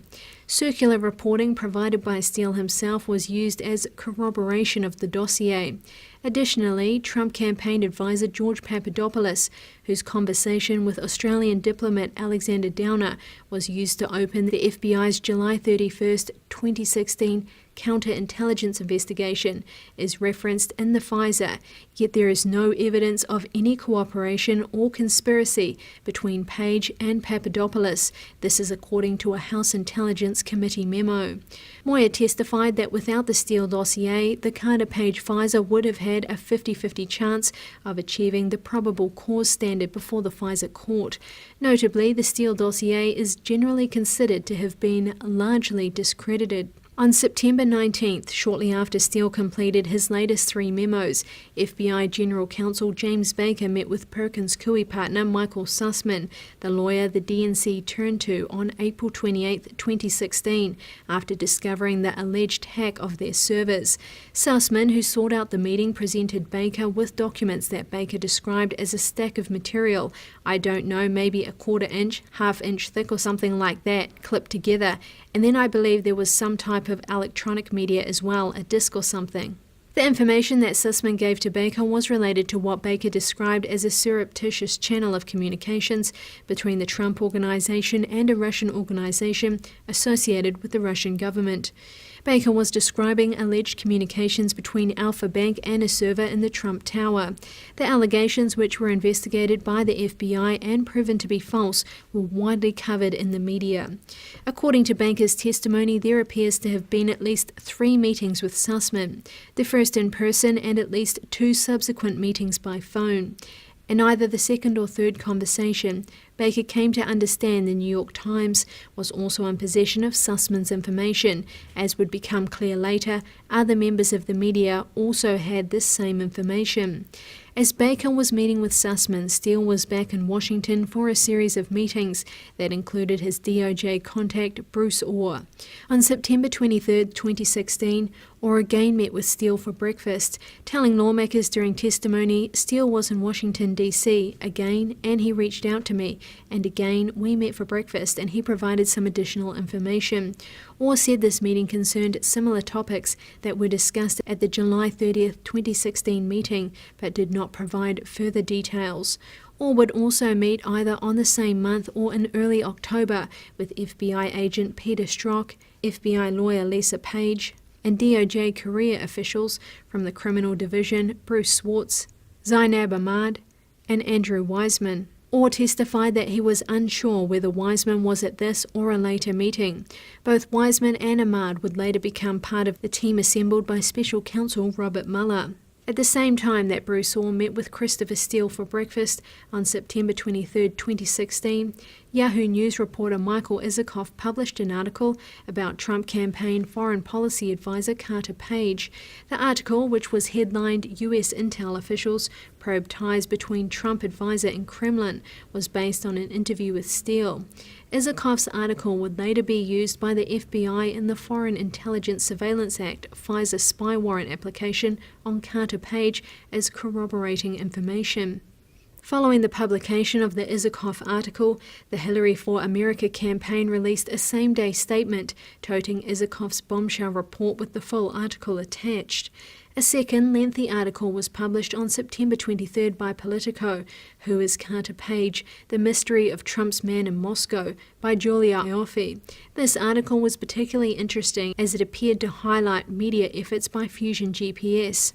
Circular reporting provided by Steele himself was used as corroboration of the dossier. Additionally, Trump campaign advisor George Papadopoulos, whose conversation with Australian diplomat Alexander Downer was used to open the FBI's July 31, 2016 counterintelligence investigation, is referenced in the FISA, yet there is no evidence of any cooperation or conspiracy between Page and Papadopoulos. This is according to a House Intelligence Committee memo. Moyer testified that without the Steele dossier, the Carter Page FISA would have had a 50-50 chance of achieving the probable cause standard before the FISA court. Notably, the Steele dossier is generally considered to have been largely discredited. On September 19th, shortly after Steele completed his latest 3 memos, FBI General Counsel James Baker met with Perkins Coie partner Michael Sussman, the lawyer the DNC turned to on April 28, 2016, after discovering the alleged hack of their servers. Sussman, who sought out the meeting, presented Baker with documents that Baker described as a stack of material, I don't know, maybe a quarter-inch, half-inch thick or something like that, clipped together, and then I believe there was some type of electronic media as well, a disc or something. The information that Sussman gave to Baker was related to what Baker described as a surreptitious channel of communications between the Trump Organization and a Russian organization associated with the Russian government. Baker was describing alleged communications between Alpha Bank and a server in the Trump Tower. The allegations, which were investigated by the FBI and proven to be false, were widely covered in the media. According to Baker's testimony, there appears to have been at least 3 meetings with Sussman, the first in person and at least 2 subsequent meetings by phone. In either the second or third conversation, Baker came to understand the New York Times was also in possession of Sussman's information. As would become clear later, other members of the media also had this same information. As Baker was meeting with Sussman, Steele was back in Washington for a series of meetings that included his DOJ contact Bruce Orr. On September 23, 2016, Orr again met with Steele for breakfast, telling lawmakers during testimony Steele was in Washington, D.C. again, and he reached out to me, and again we met for breakfast and he provided some additional information. Orr said this meeting concerned similar topics that were discussed at the July 30, 2016 meeting, but did not provide further details. Orr would also meet either on the same month or in early October with FBI agent Peter Strzok, FBI lawyer Lisa Page, and DOJ career officials from the Criminal Division Bruce Swartz, Zainab Ahmad, and Andrew Wiseman. Orr testified that he was unsure whether Wiseman was at this or a later meeting. Both Wiseman and Ahmad would later become part of the team assembled by Special Counsel Robert Mueller. At the same time that Bruce Orr met with Christopher Steele for breakfast on September 23, 2016, Yahoo News reporter Michael Isikoff published an article about Trump campaign foreign policy advisor Carter Page. The article, which was headlined U.S. Intel Officials Probe Ties Between Trump Advisor and Kremlin, was based on an interview with Steele. Isikoff's article would later be used by the FBI in the Foreign Intelligence Surveillance Act FISA spy warrant application on Carter Page as corroborating information. Following the publication of the Isikoff article, the Hillary for America campaign released a same-day statement touting Isikoff's bombshell report with the full article attached. A second lengthy article was published on September 23 by Politico, Who is Carter Page? The Mystery of Trump's Man in Moscow, by Julia Ioffe. This article was particularly interesting as it appeared to highlight media efforts by Fusion GPS.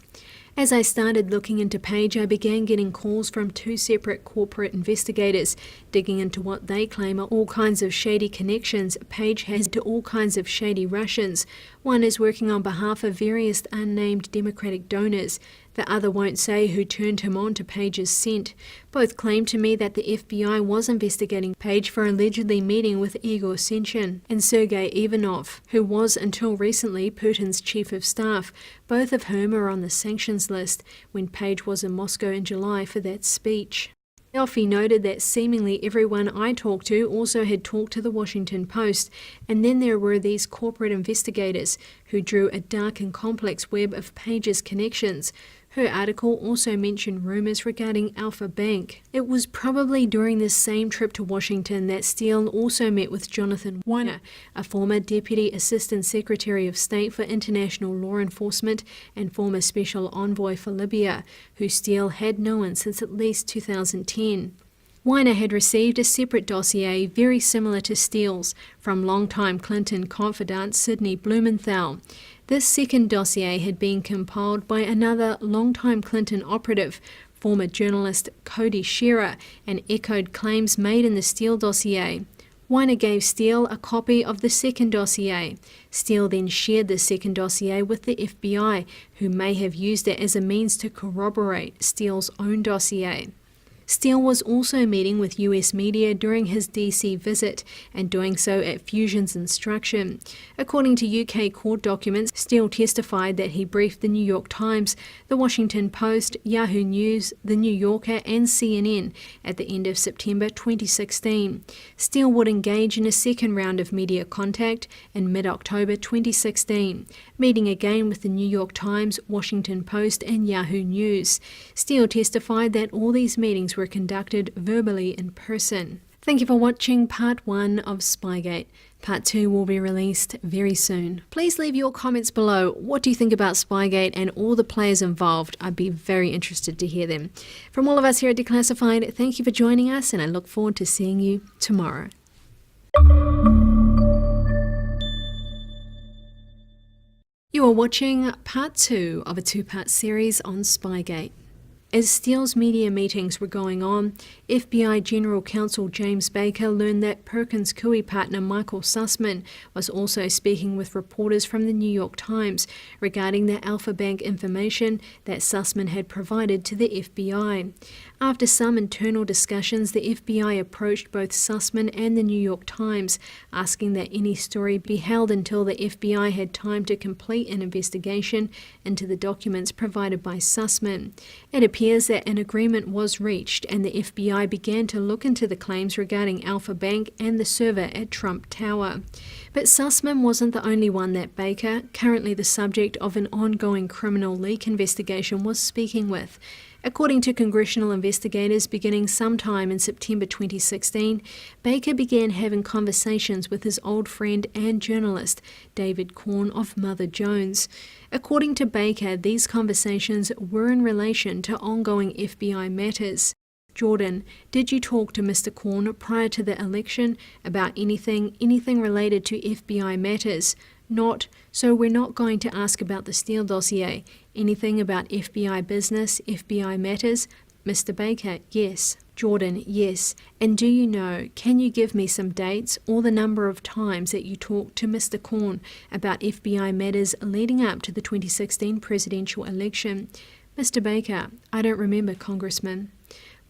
As I started looking into Page, I began getting calls from 2 separate corporate investigators, digging into what they claim are all kinds of shady connections Page has to all kinds of shady Russians. One is working on behalf of various unnamed Democratic donors. The other won't say who turned him on to Page's scent. Both claim to me that the FBI was investigating Page for allegedly meeting with Igor Senchin and Sergei Ivanov, who was until recently Putin's chief of staff, both of whom are on the sanctions list when Page was in Moscow in July for that speech. Ioffe noted that seemingly everyone I talked to also had talked to the Washington Post, and then there were these corporate investigators who drew a dark and complex web of Page's connections. Her article also mentioned rumors regarding Alpha Bank. It was probably during this same trip to Washington that Steele also met with Jonathan Weiner, a former Deputy Assistant Secretary of State for International Law Enforcement and former Special Envoy for Libya, who Steele had known since at least 2010. Weiner had received a separate dossier very similar to Steele's from longtime Clinton confidant Sidney Blumenthal. This second dossier had been compiled by another longtime Clinton operative, former journalist Cody Shearer, and echoed claims made in the Steele dossier. Weiner gave Steele a copy of the second dossier. Steele then shared the second dossier with the FBI, who may have used it as a means to corroborate Steele's own dossier. Steele was also meeting with US media during his DC visit and doing so at Fusion's instruction. According to UK court documents, Steele testified that he briefed the New York Times, the Washington Post, Yahoo News, the New Yorker and CNN at the end of September 2016. Steele would engage in a second round of media contact in mid-October 2016, meeting again with the New York Times, Washington Post and Yahoo News. Steele testified that all these meetings were conducted verbally in person. Thank you for watching part 1 of Spygate. Part 2 will be released very soon. Please leave your comments below. What do you think about Spygate and all the players involved? I'd be very interested to hear them. From all of us here at Declassified, thank you for joining us, and I look forward to seeing you tomorrow. You are watching part 2 of a 2-part series on Spygate. As Steele's media meetings were going on, FBI General Counsel James Baker learned that Perkins' Coie partner Michael Sussman was also speaking with reporters from the New York Times regarding the Alpha Bank information that Sussman had provided to the FBI. After some internal discussions, the FBI approached both Sussman and the New York Times, asking that any story be held until the FBI had time to complete an investigation into the documents provided by Sussman. It appears that an agreement was reached, and the FBI began to look into the claims regarding Alpha Bank and the server at Trump Tower. But Sussman wasn't the only one that Baker, currently the subject of an ongoing criminal leak investigation, was speaking with. According to Congressional investigators, beginning sometime in September 2016, Baker began having conversations with his old friend and journalist, David Corn of Mother Jones. According to Baker, these conversations were in relation to ongoing FBI matters. Jordan, did you talk to Mr. Corn prior to the election about anything related to FBI matters? Not, so we're not going to ask about the Steele dossier. Anything about FBI business, FBI matters? Mr. Baker, yes. Jordan, yes. And do you know, can you give me some dates or the number of times that you talked to Mr. Corn about FBI matters leading up to the 2016 presidential election? Mr. Baker, I don't remember, Congressman.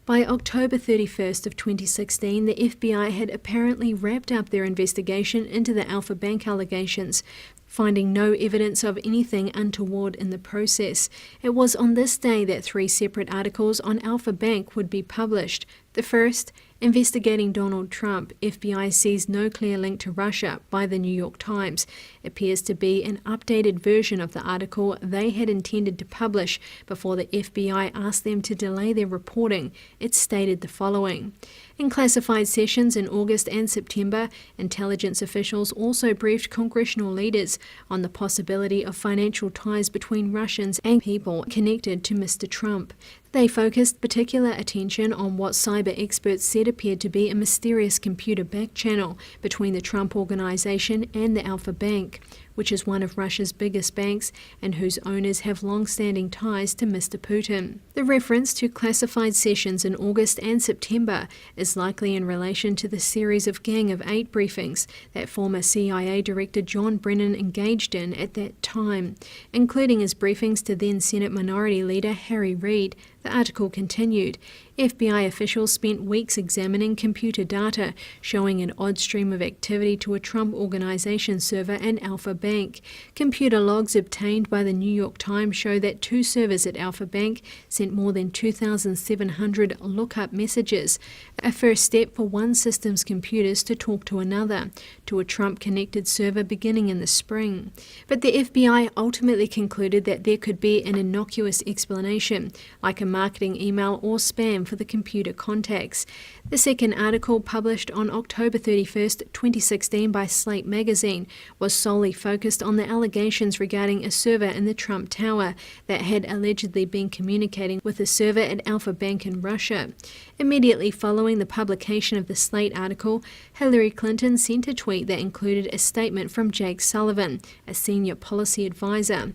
By October 31st of 2016, the FBI had apparently wrapped up their investigation into the Alpha Bank allegations, finding no evidence of anything untoward in the process. It was on this day that 3 separate articles on Alpha Bank would be published. The first, Investigating Donald Trump, FBI sees no clear link to Russia, by the New York Times, appears to be an updated version of the article they had intended to publish before the FBI asked them to delay their reporting. It stated the following. In classified sessions in August and September, intelligence officials also briefed congressional leaders on the possibility of financial ties between Russians and people connected to Mr. Trump. They focused particular attention on what cyber experts said appeared to be a mysterious computer back channel between the Trump Organization and the Alpha Bank, which is one of Russia's biggest banks and whose owners have long-standing ties to Mr. Putin. The reference to classified sessions in August and September is likely in relation to the series of Gang of 8 briefings that former CIA Director John Brennan engaged in at that time, including his briefings to then Senate Minority Leader Harry Reid. The article continued. FBI officials spent weeks examining computer data showing an odd stream of activity to a Trump Organization server and Alpha Bank. Computer logs obtained by the New York Times show that 2 servers at Alpha Bank sent more than 2,700 lookup messages, a first step for one system's computers to talk to another, to a Trump-connected server beginning in the spring. But the FBI ultimately concluded that there could be an innocuous explanation, like a marketing email or spam for the computer contacts. The second article, published on October 31st, 2016 by Slate magazine, was solely focused on the allegations regarding a server in the Trump Tower that had allegedly been communicating with a server at Alpha Bank in Russia. Immediately following the publication of the Slate article, Hillary Clinton sent a tweet that included a statement from Jake Sullivan, a senior policy advisor.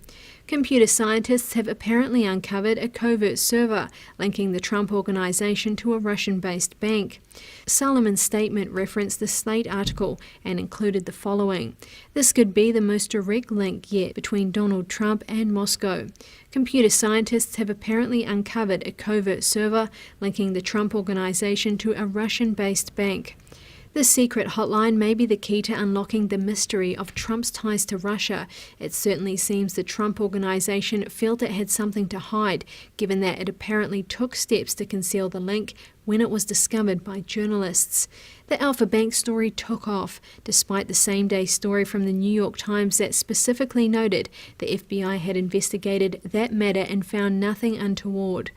Computer scientists have apparently uncovered a covert server linking the Trump Organization to a Russian-based bank. Sullivan's statement referenced the Slate article and included the following. This could be the most direct link yet between Donald Trump and Moscow. Computer scientists have apparently uncovered a covert server linking the Trump Organization to a Russian-based bank. This secret hotline may be the key to unlocking the mystery of Trump's ties to Russia. It certainly seems the Trump Organization felt it had something to hide, given that it apparently took steps to conceal the link when it was discovered by journalists. The Alpha Bank story took off, despite the same-day story from the New York Times that specifically noted the FBI had investigated that matter and found nothing untoward.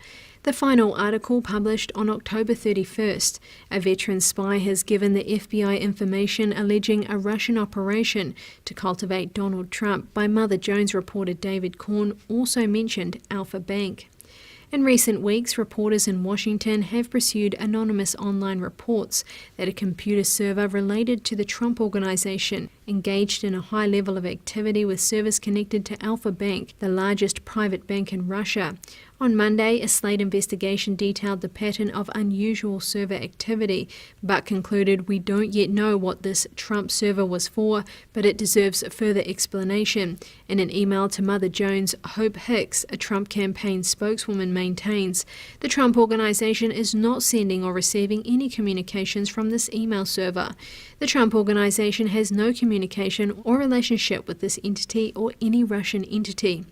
The final article published on October 31st. A veteran spy has given the FBI information alleging a Russian operation to cultivate Donald Trump by Mother Jones reporter David Corn also mentioned Alpha Bank. In recent weeks, reporters in Washington have pursued anonymous online reports that a computer server related to the Trump Organization engaged in a high level of activity with servers connected to Alpha Bank, the largest private bank in Russia. On Monday, a Slate investigation detailed the pattern of unusual server activity, but concluded we don't yet know what this Trump server was for, but it deserves further explanation. In an email to Mother Jones, Hope Hicks, a Trump campaign spokeswoman, maintains the Trump Organization is not sending or receiving any communications from this email server. The Trump Organization has no communication or relationship with this entity or any Russian entity.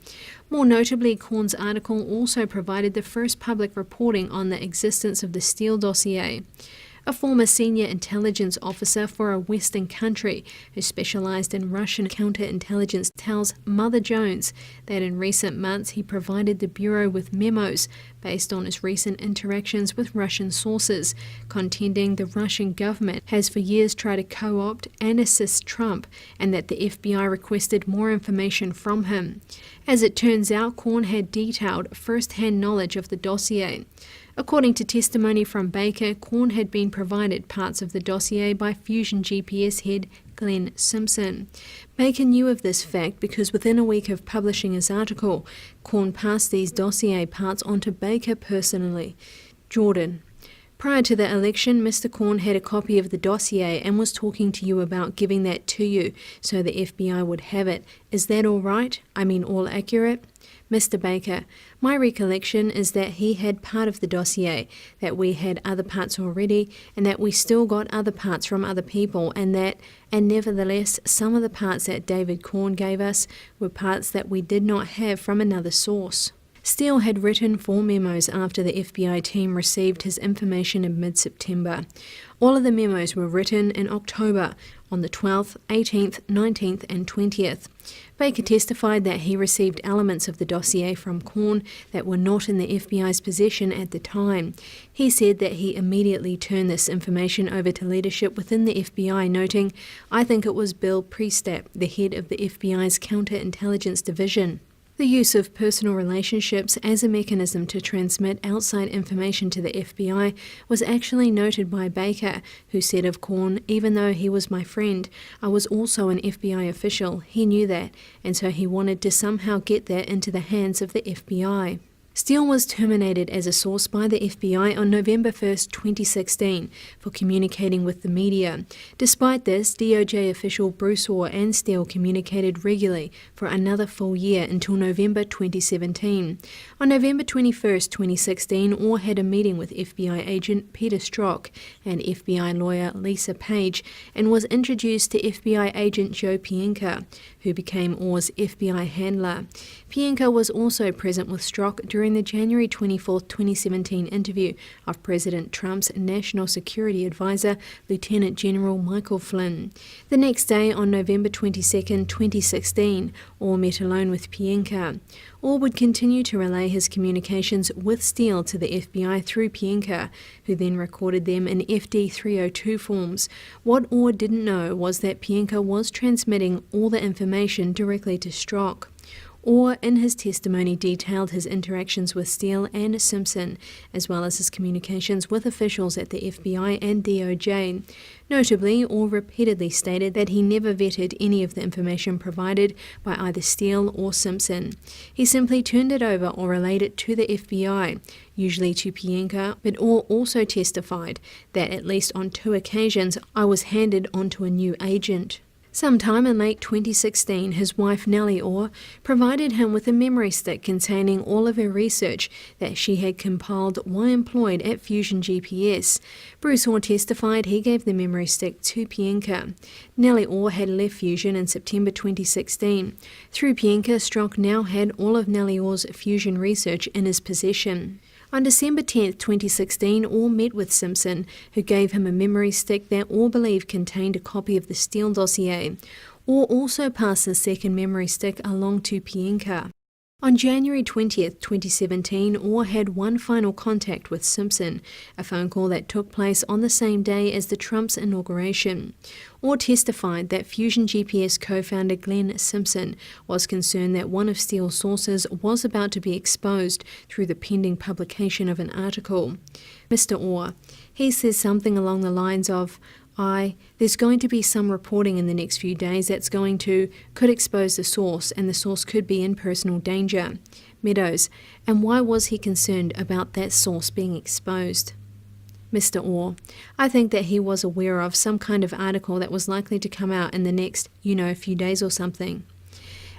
More notably, Corn's article also provided the first public reporting on the existence of the Steele dossier. A former senior intelligence officer for a Western country who specialized in Russian counterintelligence tells Mother Jones that in recent months he provided the Bureau with memos based on his recent interactions with Russian sources, contending the Russian government has for years tried to co-opt and assist Trump, and that the FBI requested more information from him. As it turns out, Corn had detailed first-hand knowledge of the dossier. According to testimony from Baker, Corn had been provided parts of the dossier by Fusion GPS head Glenn Simpson. Baker knew of this fact because within a week of publishing his article, Corn passed these dossier parts on to Baker personally. Jordan. Prior to the election, Mr. Corn had a copy of the dossier and was talking to you about giving that to you so the FBI would have it. Is that all right? I mean, all accurate? Mr. Baker, my recollection is that he had part of the dossier, that we had other parts already, and that we still got other parts from other people, and nevertheless, some of the parts that David Corn gave us were parts that we did not have from another source. Steele had written 4 memos after the FBI team received his information in mid-September. All of the memos were written in October, on the 12th, 18th, 19th and 20th. Baker testified that he received elements of the dossier from Corn that were not in the FBI's possession at the time. He said that he immediately turned this information over to leadership within the FBI, noting, "I think it was Bill Priestap, the head of the FBI's counterintelligence division." The use of personal relationships as a mechanism to transmit outside information to the FBI was actually noted by Baker, who said of Corn, "Even though he was my friend, I was also an FBI official. He knew that, and so he wanted to somehow get that into the hands of the FBI." Steele was terminated as a source by the FBI on November 1st, 2016 for communicating with the media. Despite this, DOJ official Bruce Orr and Steele communicated regularly for another full year until November 2017. On November 21st, 2016, Orr had a meeting with FBI agent Peter Strzok and FBI lawyer Lisa Page and was introduced to FBI agent Joe Pienka, who became Orr's FBI handler. Pienka was also present with Strzok during the January 24, 2017 interview of President Trump's National Security Advisor, Lieutenant General Michael Flynn. The next day, on November 22, 2016, Orr met alone with Pienka. Orr would continue to relay his communications with Steele to the FBI through Pienka, who then recorded them in FD 302 forms. What Orr didn't know was that Pienka was transmitting all the information directly to Strzok. Orr, in his testimony, detailed his interactions with Steele and Simpson, as well as his communications with officials at the FBI and DOJ. Notably, Orr repeatedly stated that he never vetted any of the information provided by either Steele or Simpson. He simply turned it over or relayed it to the FBI, usually to Pienka, but Orr also testified that at least on 2 occasions I was handed onto a new agent. Sometime in late 2016, his wife Nellie Orr provided him with a memory stick containing all of her research that she had compiled while employed at Fusion GPS. Bruce Orr testified he gave the memory stick to Pienka. Nellie Orr had left Fusion in September 2016. Through Pienka, Strzok now had all of Nellie Orr's Fusion research in his possession. On December 10, 2016, Orr met with Simpson, who gave him a memory stick that Orr believed contained a copy of the Steele dossier. Orr also passed the second memory stick along to Pienka. On January 20th, 2017, Orr had one final contact with Simpson, a phone call that took place on the same day as the Trump's inauguration. Orr testified that Fusion GPS co-founder Glenn Simpson was concerned that one of Steele's sources was about to be exposed through the pending publication of an article. Mr. Orr, he says something along the lines of, there's going to be some reporting in the next few days that's could expose the source, and the source could be in personal danger. Meadows, and why was he concerned about that source being exposed? Mr. Orr, I think that he was aware of some kind of article that was likely to come out in the next, few days or something.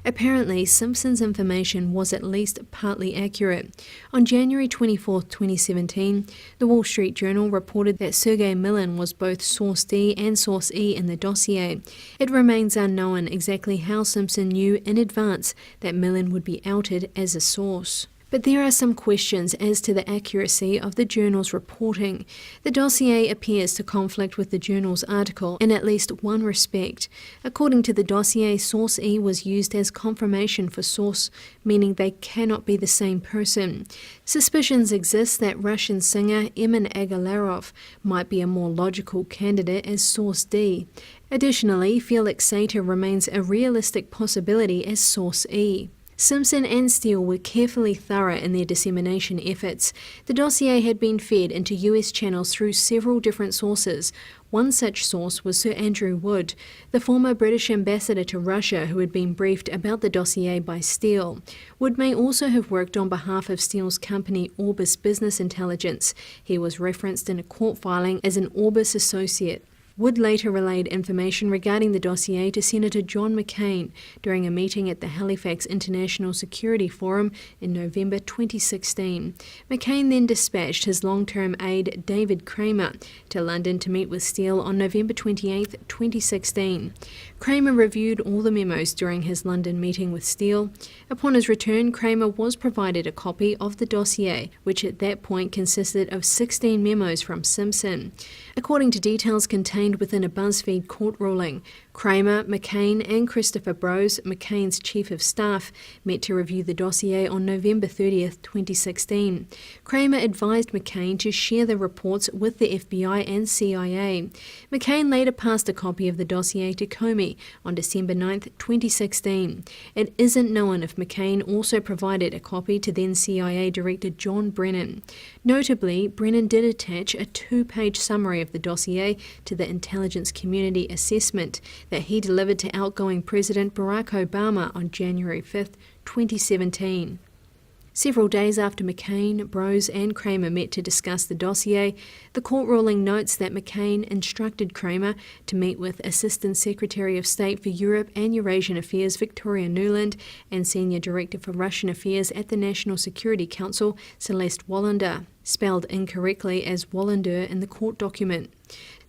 Apparently, Simpson's information was at least partly accurate. On January 24, 2017, the Wall Street Journal reported that Sergey Milin was both Source D and Source E in the dossier. It remains unknown exactly how Simpson knew in advance that Milin would be outed as a source. But there are some questions as to the accuracy of the journal's reporting. The dossier appears to conflict with the journal's article in at least one respect. According to the dossier, Source E was used as confirmation for source, meaning they cannot be the same person. Suspicions exist that Russian singer Emin Agalarov might be a more logical candidate as Source D. Additionally, Felix Sater remains a realistic possibility as Source E. Simpson and Steele were carefully thorough in their dissemination efforts. The dossier had been fed into US channels through several different sources. One such source was Sir Andrew Wood, the former British ambassador to Russia who had been briefed about the dossier by Steele. Wood may also have worked on behalf of Steele's company Orbis Business Intelligence. He was referenced in a court filing as an Orbis associate. Wood later relayed information regarding the dossier to Senator John McCain during a meeting at the Halifax International Security Forum in November 2016. McCain then dispatched his long-term aide David Kramer to London to meet with Steele on November 28, 2016. Kramer reviewed all the memos during his London meeting with Steele. Upon his return, Kramer was provided a copy of the dossier, which at that point consisted of 16 memos from Simpson. According to details contained within a BuzzFeed court ruling, Kramer, McCain and Christopher Brose, McCain's chief of staff, met to review the dossier on November 30, 2016. Kramer advised McCain to share the reports with the FBI and CIA. McCain later passed a copy of the dossier to Comey on December 9, 2016. It isn't known if McCain also provided a copy to then CIA Director John Brennan. Notably, Brennan did attach a 2-page summary of the dossier to the intelligence community assessment that he delivered to outgoing President Barack Obama on January 5, 2017. Several days after McCain, Brose and Kramer met to discuss the dossier, the court ruling notes that McCain instructed Kramer to meet with Assistant Secretary of State for Europe and Eurasian Affairs Victoria Nuland and Senior Director for Russian Affairs at the National Security Council Celeste Wallander, spelled incorrectly as Wallander in the court document.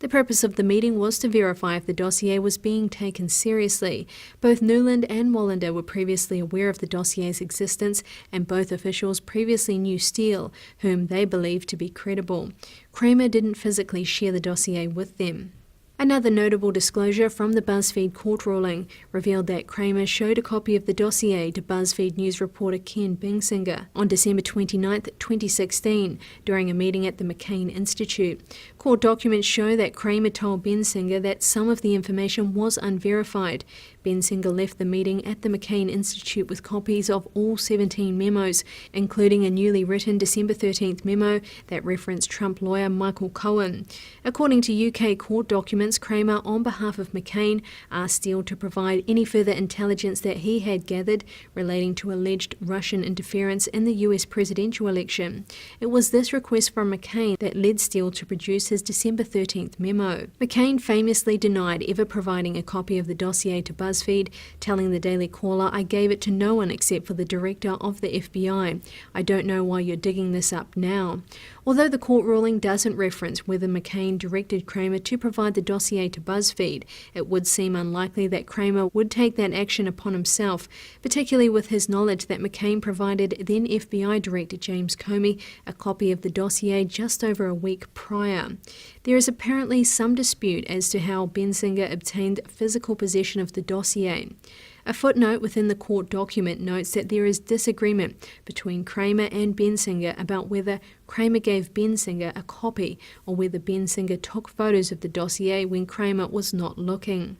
The purpose of the meeting was to verify if the dossier was being taken seriously. Both Nuland and Wallander were previously aware of the dossier's existence, and both officials previously knew Steele, whom they believed to be credible. Kramer didn't physically share the dossier with them. Another notable disclosure from the BuzzFeed court ruling revealed that Kramer showed a copy of the dossier to BuzzFeed News reporter Ken Bingsinger on December 29, 2016, during a meeting at the McCain Institute. Court documents show that Kramer told Bingsinger that some of the information was unverified. Bingsinger left the meeting at the McCain Institute with copies of all 17 memos, including a newly written December 13th memo that referenced Trump lawyer Michael Cohen. According to UK court documents, Kramer, on behalf of McCain, asked Steele to provide any further intelligence that he had gathered relating to alleged Russian interference in the US presidential election. It was this request from McCain that led Steele to produce his December 13th memo. McCain famously denied ever providing a copy of the dossier to BuzzFeed, telling the Daily Caller, "I gave it to no one except for the director of the FBI. I don't know why you're digging this up now." Although the court ruling doesn't reference whether McCain directed Kramer to provide the dossier to BuzzFeed, it would seem unlikely that Kramer would take that action upon himself, particularly with his knowledge that McCain provided then FBI Director James Comey a copy of the dossier just over a week prior. There is apparently some dispute as to how Bingsinger obtained physical possession of the dossier. A footnote within the court document notes that there is disagreement between Kramer and Bensinger about whether Kramer gave Bensinger a copy or whether Bensinger took photos of the dossier when Kramer was not looking.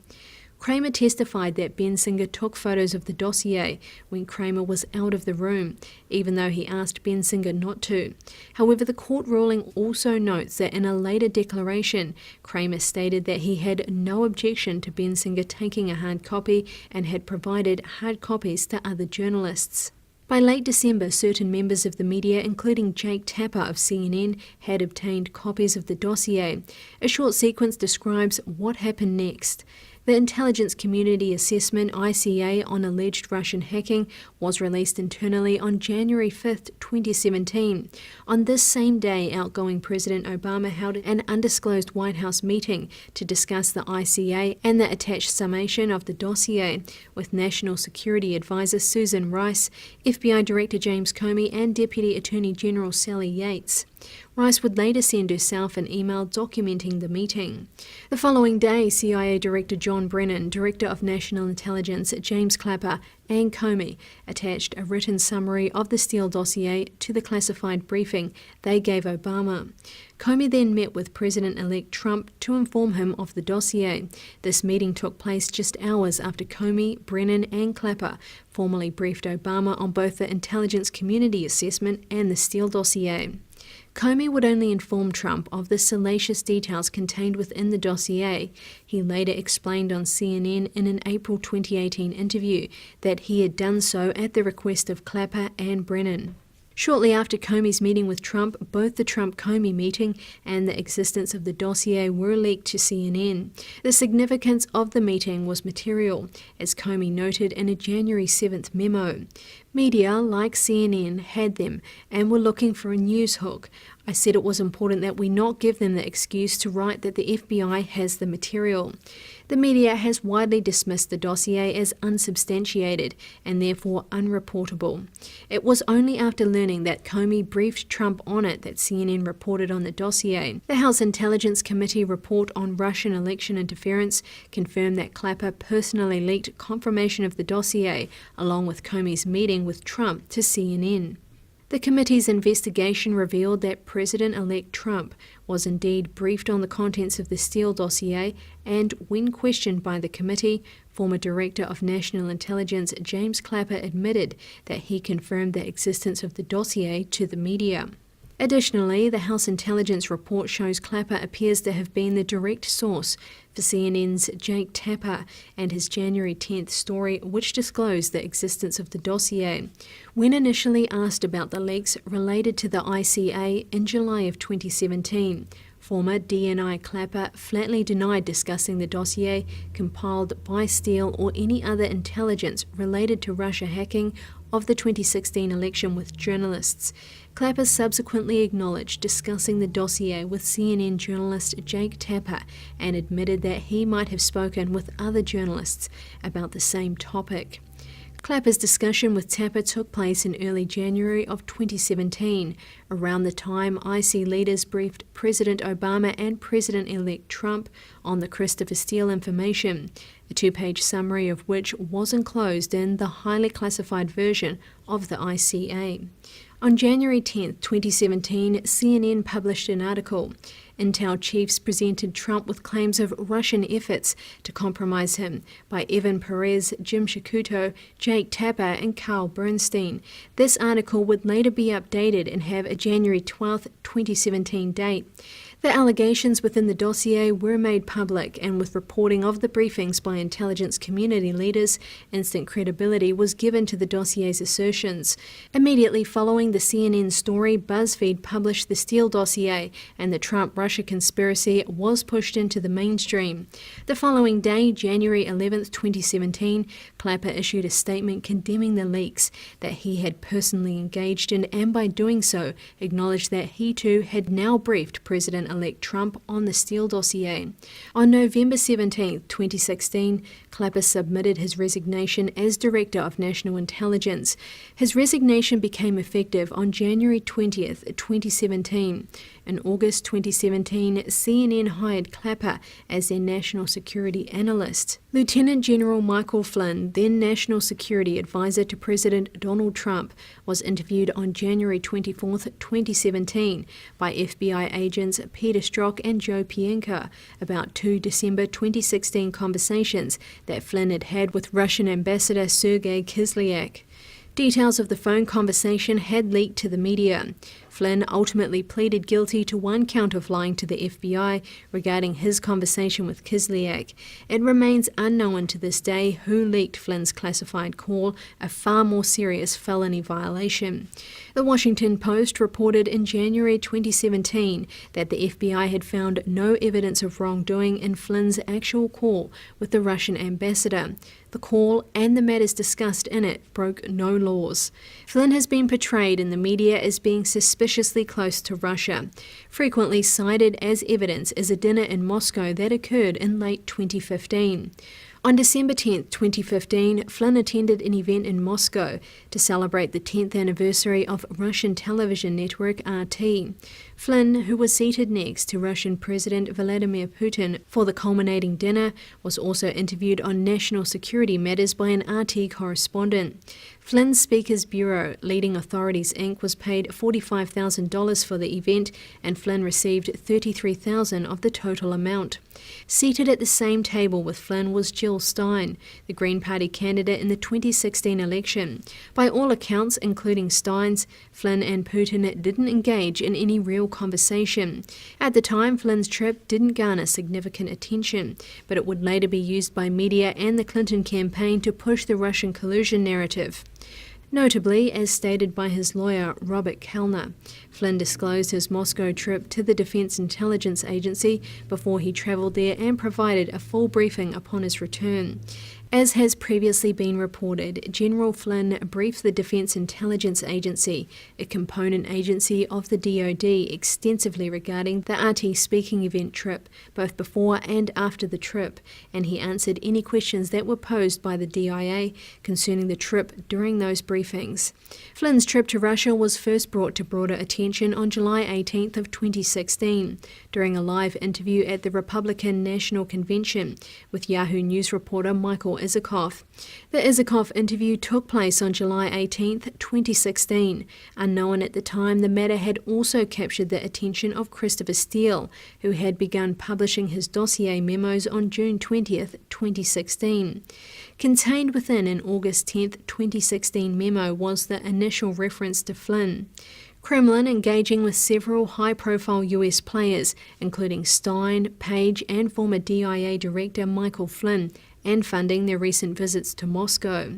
Kramer testified that Bensinger took photos of the dossier when Kramer was out of the room, even though he asked Bensinger not to. However, the court ruling also notes that in a later declaration, Kramer stated that he had no objection to Bensinger taking a hard copy and had provided hard copies to other journalists. By late December, certain members of the media, including Jake Tapper of CNN, had obtained copies of the dossier. A short sequence describes what happened next. The Intelligence Community Assessment (ICA) on alleged Russian hacking was released internally on January 5, 2017. On this same day, outgoing President Obama held an undisclosed White House meeting to discuss the ICA and the attached summation of the dossier with National Security Advisor Susan Rice, FBI Director James Comey, and Deputy Attorney General Sally Yates. Rice would later send herself an email documenting the meeting. The following day, CIA Director John Brennan, Director of National Intelligence James Clapper, and Comey attached a written summary of the Steele dossier to the classified briefing they gave Obama. Comey then met with President-elect Trump to inform him of the dossier. This meeting took place just hours after Comey, Brennan, and Clapper formally briefed Obama on both the Intelligence Community Assessment and the Steele dossier. Comey would only inform Trump of the salacious details contained within the dossier. He later explained on CNN in an April 2018 interview that he had done so at the request of Clapper and Brennan. Shortly after Comey's meeting with Trump, both the Trump-Comey meeting and the existence of the dossier were leaked to CNN. The significance of the meeting was material, as Comey noted in a January 7th memo. Media, like CNN, had them and were looking for a news hook. I said it was important that we not give them the excuse to write that the FBI has the material. The media has widely dismissed the dossier as unsubstantiated and therefore unreportable. It was only after learning that Comey briefed Trump on it that CNN reported on the dossier. The House Intelligence Committee report on Russian election interference confirmed that Clapper personally leaked confirmation of the dossier, along with Comey's meeting with Trump, to CNN. The committee's investigation revealed that President-elect Trump was indeed briefed on the contents of the Steele dossier, and when questioned by the committee, former Director of National Intelligence James Clapper admitted that he confirmed the existence of the dossier to the media. Additionally, the House Intelligence report shows Clapper appears to have been the direct source for CNN's Jake Tapper and his January 10th story, which disclosed the existence of the dossier. When initially asked about the leaks related to the ICA in July of 2017, former DNI Clapper flatly denied discussing the dossier compiled by Steele or any other intelligence related to Russia hacking of the 2016 election with journalists. Clapper subsequently acknowledged discussing the dossier with CNN journalist Jake Tapper and admitted that he might have spoken with other journalists about the same topic. Clapper's discussion with Tapper took place in early January of 2017, around the time IC leaders briefed President Obama and President-elect Trump on the Christopher Steele information, a two-page summary of which was enclosed in the highly classified version of the ICA. On January 10, 2017, CNN published an article. Intel chiefs presented Trump with claims of Russian efforts to compromise him by Evan Perez, Jim Shikuto, Jake Tapper, and Carl Bernstein. This article would later be updated and have a January 12, 2017 date. The allegations within the dossier were made public, and with reporting of the briefings by intelligence community leaders, instant credibility was given to the dossier's assertions. Immediately following the CNN story, BuzzFeed published the Steele dossier, and the Trump-Russia conspiracy was pushed into the mainstream. The following day, January 11, 2017, Clapper issued a statement condemning the leaks that he had personally engaged in, and by doing so, acknowledged that he too had now briefed President President-elect Trump on the Steele dossier. On November 17, 2016, Clapper submitted his resignation as Director of National Intelligence. His resignation became effective on January 20, 2017. In August 2017, CNN hired Clapper as their national security analyst. Lieutenant General Michael Flynn, then National Security Advisor to President Donald Trump, was interviewed on January 24, 2017 by FBI agents Peter Strzok and Joe Pienka about two December 2016 conversations that Flynn had had with Russian Ambassador Sergei Kislyak. Details of the phone conversation had leaked to the media. Flynn ultimately pleaded guilty to one count of lying to the FBI regarding his conversation with Kislyak. It remains unknown to this day who leaked Flynn's classified call, a far more serious felony violation. The Washington Post reported in January 2017 that the FBI had found no evidence of wrongdoing in Flynn's actual call with the Russian ambassador. The call and the matters discussed in it broke no laws. Flynn has been portrayed in the media as being suspiciously close to Russia. Frequently cited as evidence is a dinner in Moscow that occurred in late 2015. On December 10, 2015, Flynn attended an event in Moscow to celebrate the 10th anniversary of Russian television network RT. Flynn, who was seated next to Russian President Vladimir Putin for the culminating dinner, was also interviewed on national security matters by an RT correspondent. Flynn's Speakers Bureau, Leading Authorities Inc., was paid $45,000 for the event, and Flynn received $33,000 of the total amount. Seated at the same table with Flynn was Jill Stein, the Green Party candidate in the 2016 election. By all accounts, including Stein's, Flynn and Putin didn't engage in any real conversation. At the time, Flynn's trip didn't garner significant attention, but it would later be used by media and the Clinton campaign to push the Russia-collusion narrative. Notably, as stated by his lawyer, Robert Kellner, Flynn disclosed his Moscow trip to the Defense Intelligence Agency before he traveled there and provided a full briefing upon his return. As has previously been reported, General Flynn briefed the Defense Intelligence Agency, a component agency of the DoD, extensively regarding the RT speaking event trip, both before and after the trip, and he answered any questions that were posed by the DIA concerning the trip during those briefings. Flynn's trip to Russia was first brought to broader attention on July 18th of 2016, during a live interview at the Republican National Convention with Yahoo News reporter Michael Isikoff. The Isikoff interview took place on July 18, 2016. Unknown at the time, the matter had also captured the attention of Christopher Steele, who had begun publishing his dossier memos on June 20, 2016. Contained within an August 10, 2016 memo was the initial reference to Flynn. Kremlin engaging with several high-profile US players, including Stein, Page, and former DIA Director Michael Flynn, and funding their recent visits to Moscow.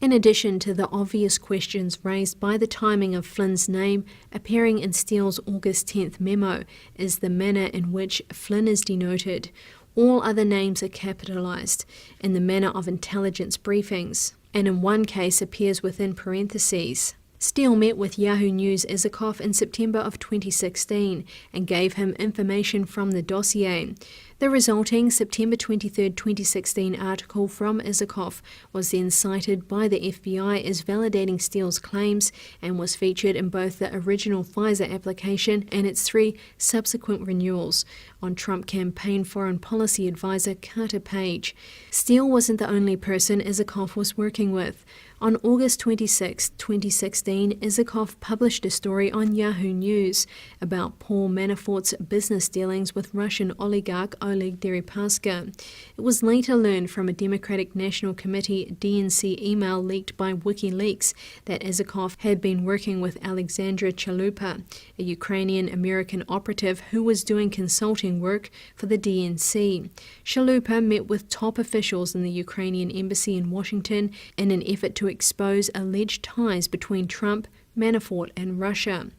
In addition to the obvious questions raised by the timing of Flynn's name appearing in Steele's August 10th memo is the manner in which Flynn is denoted. All other names are capitalized in the manner of intelligence briefings, and in one case appears within parentheses. Steele met with Yahoo News' Isikoff in September of 2016 and gave him information from the dossier. The resulting September 23, 2016 article from Isikoff was then cited by the FBI as validating Steele's claims and was featured in both the original FISA application and its 3 subsequent renewals on Trump campaign foreign policy advisor Carter Page. Steele wasn't the only person Isikoff was working with. On August 26, 2016, Isikoff published a story on Yahoo News about Paul Manafort's business dealings with Russian oligarch Oleg Deripaska. It was later learned from a Democratic National Committee DNC email leaked by WikiLeaks that Isikoff had been working with Alexandra Chalupa, a Ukrainian-American operative who was doing consulting work for the DNC. Chalupa met with top officials in the Ukrainian embassy in Washington in an effort to expose alleged ties between Trump, Manafort, and Russia.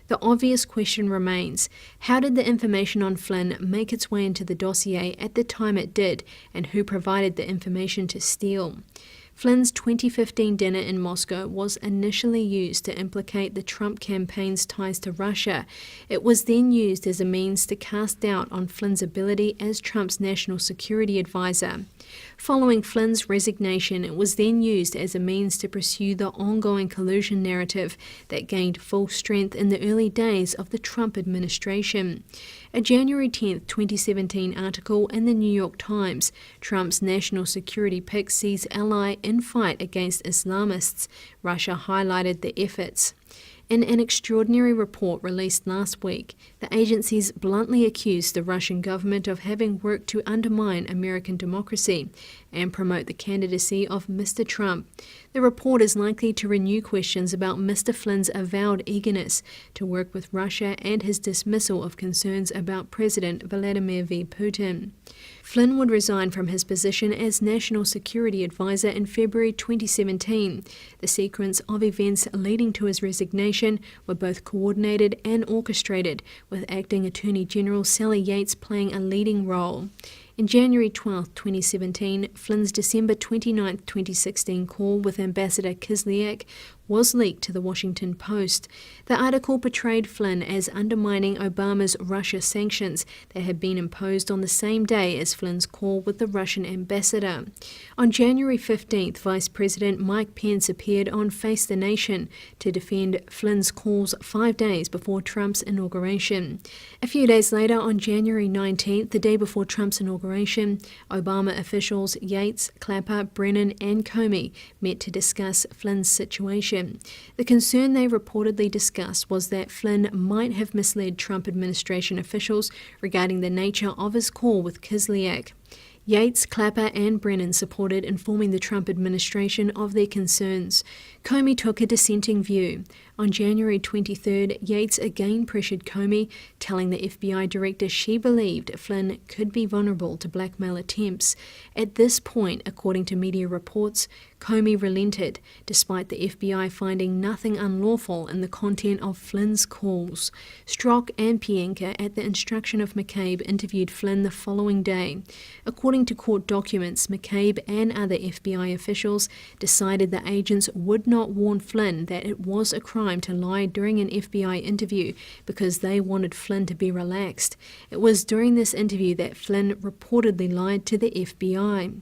The obvious question remains, how did the information on Flynn make its way into the dossier at the time it did, and who provided the information to Steele? Flynn's 2015 dinner in Moscow was initially used to implicate the Trump campaign's ties to Russia. It was then used as a means to cast doubt on Flynn's ability as Trump's national security advisor. Following Flynn's resignation, it was then used as a means to pursue the ongoing collusion narrative that gained full strength in the early days of the Trump administration. A January 10, 2017 article in the New York Times, Trump's national security pick sees ally in fight against Islamists. Russia highlighted the efforts. In an extraordinary report released last week, the agencies bluntly accused the Russian government of having worked to undermine American democracy and promote the candidacy of Mr. Trump. The report is likely to renew questions about Mr. Flynn's avowed eagerness to work with Russia and his dismissal of concerns about President Vladimir V. Putin. Flynn would resign from his position as National Security Advisor in February 2017. The sequence of events leading to his resignation were both coordinated and orchestrated, with Acting Attorney General Sally Yates playing a leading role. In January 12, 2017, Flynn's December 29, 2016 call with Ambassador Kislyak was leaked to the Washington Post. The article portrayed Flynn as undermining Obama's Russia sanctions that had been imposed on the same day as Flynn's call with the Russian ambassador. On January 15th, Vice President Mike Pence appeared on Face the Nation to defend Flynn's calls 5 days before Trump's inauguration. A few days later, on January 19th, the day before Trump's inauguration, Obama officials Yates, Clapper, Brennan and Comey met to discuss Flynn's situation. The concern they reportedly discussed was that Flynn might have misled Trump administration officials regarding the nature of his call with Kislyak. Yates, Clapper and Brennan supported informing the Trump administration of their concerns. Comey took a dissenting view. On January 23rd, Yates again pressured Comey, telling the FBI director she believed Flynn could be vulnerable to blackmail attempts. At this point, according to media reports, Comey relented, despite the FBI finding nothing unlawful in the content of Flynn's calls. Strzok and Pienka, at the instruction of McCabe, interviewed Flynn the following day. According to court documents, McCabe and other FBI officials decided the agents would not warn Flynn that it was a crime to lie during an FBI interview because they wanted Flynn to be relaxed. It was during this interview that Flynn reportedly lied to the FBI.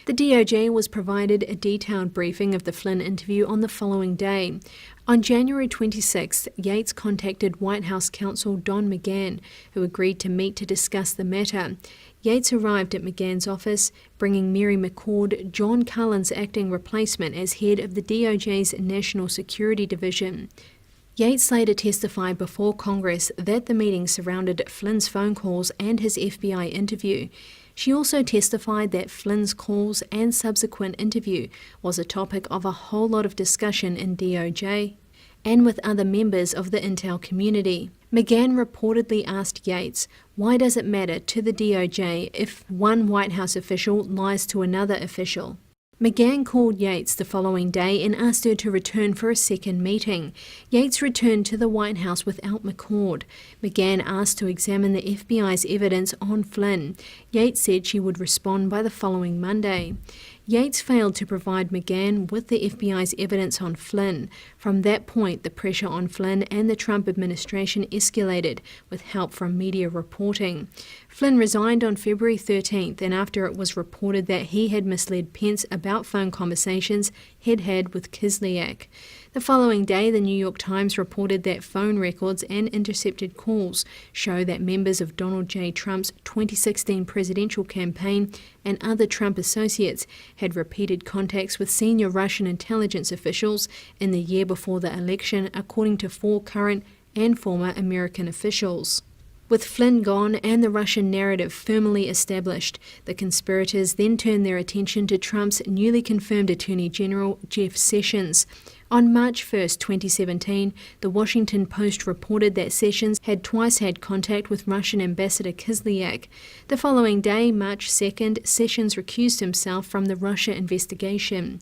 The DOJ was provided a detailed briefing of the Flynn interview on the following day. On January 26th, Yates contacted White House counsel Don McGahn, who agreed to meet to discuss the matter. Yates arrived at McGahn's office, bringing Mary McCord, John Cullen's acting replacement as head of the DOJ's National Security Division. Yates later testified before Congress that the meeting surrounded Flynn's phone calls and his FBI interview. She also testified that Flynn's calls and subsequent interview was a topic of a whole lot of discussion in DOJ and with other members of the intel community. McGahn reportedly asked Yates, "Why does it matter to the DOJ if one White House official lies to another official?" McGahn called Yates the following day and asked her to return for a second meeting. Yates returned to the White House without McCord. McGahn asked to examine the FBI's evidence on Flynn. Yates said she would respond by the following Monday. Yates failed to provide McGahn with the FBI's evidence on Flynn. From that point, the pressure on Flynn and the Trump administration escalated, with help from media reporting. Flynn resigned on February 13th, and after it was reported that he had misled Pence about phone conversations he'd had with Kislyak. The following day, the New York Times reported that phone records and intercepted calls show that members of Donald J. Trump's 2016 presidential campaign and other Trump associates had repeated contacts with senior Russian intelligence officials in the year before the election, according to 4 current and former American officials. With Flynn gone and the Russian narrative firmly established, the conspirators then turned their attention to Trump's newly confirmed Attorney General, Jeff Sessions. On March 1, 2017, the Washington Post reported that Sessions had twice had contact with Russian Ambassador Kislyak. The following day, March 2nd, Sessions recused himself from the Russia investigation.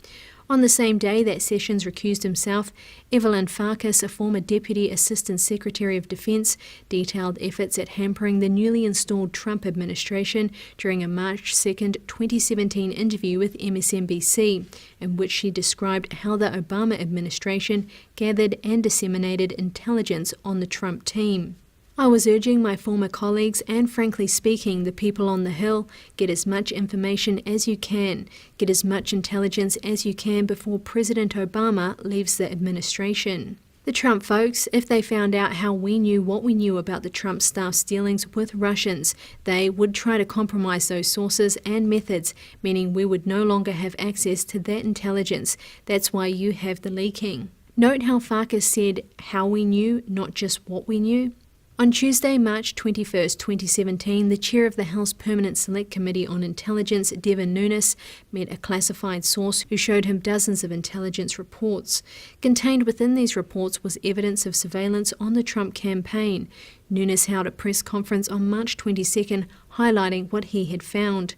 On the same day that Sessions recused himself, Evelyn Farkas, a former Deputy Assistant Secretary of Defense, detailed efforts at hampering the newly installed Trump administration during a March 2, 2017 interview with MSNBC, in which she described how the Obama administration gathered and disseminated intelligence on the Trump team. I was urging my former colleagues and, frankly speaking, the people on the Hill, get as much information as you can, get as much intelligence as you can before President Obama leaves the administration. The Trump folks, if they found out how we knew what we knew about the Trump staff's dealings with Russians, they would try to compromise those sources and methods, meaning we would no longer have access to that intelligence. That's why you have the leaking. Note how Farkas said how we knew, not just what we knew. On Tuesday, March 21, 2017, the chair of the House Permanent Select Committee on Intelligence, Devin Nunes, met a classified source who showed him dozens of intelligence reports. Contained within these reports was evidence of surveillance on the Trump campaign. Nunes held a press conference on March 22, highlighting what he had found.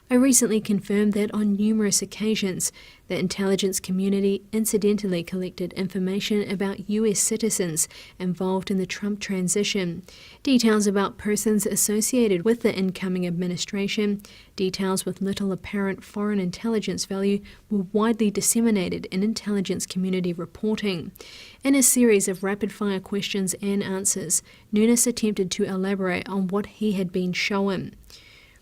I recently confirmed that on numerous occasions, the intelligence community incidentally collected information about US citizens involved in the Trump transition, details about persons associated with the incoming administration, details with little apparent foreign intelligence value were widely disseminated in intelligence community reporting. In a series of rapid-fire questions and answers, Nunes attempted to elaborate on what he had been shown.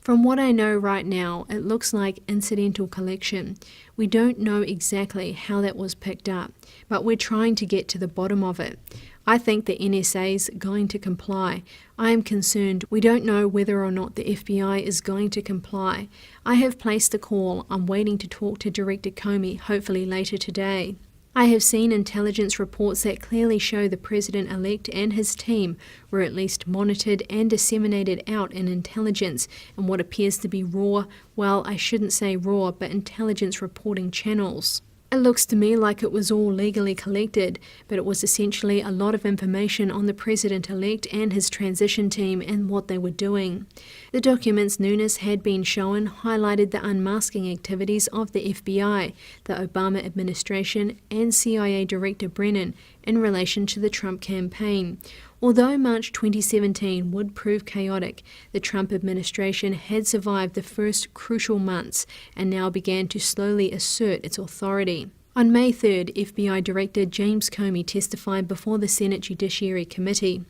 From what I know right now, it looks like incidental collection. We don't know exactly how that was picked up, but we're trying to get to the bottom of it. I think the NSA's going to comply. I am concerned we don't know whether or not the FBI is going to comply. I have placed a call. I'm waiting to talk to Director Comey, hopefully later today. I have seen intelligence reports that clearly show the president-elect and his team were at least monitored and disseminated out in intelligence in what appears to be raw, well, I shouldn't say raw, but intelligence reporting channels. It looks to me like it was all legally collected, but it was essentially a lot of information on the president-elect and his transition team and what they were doing. The documents Nunes had been shown highlighted the unmasking activities of the FBI, the Obama administration, and CIA Director Brennan in relation to the Trump campaign. Although March 2017 would prove chaotic, the Trump administration had survived the first crucial months and now began to slowly assert its authority. On May 3rd, FBI Director James Comey testified before the Senate Judiciary Committee.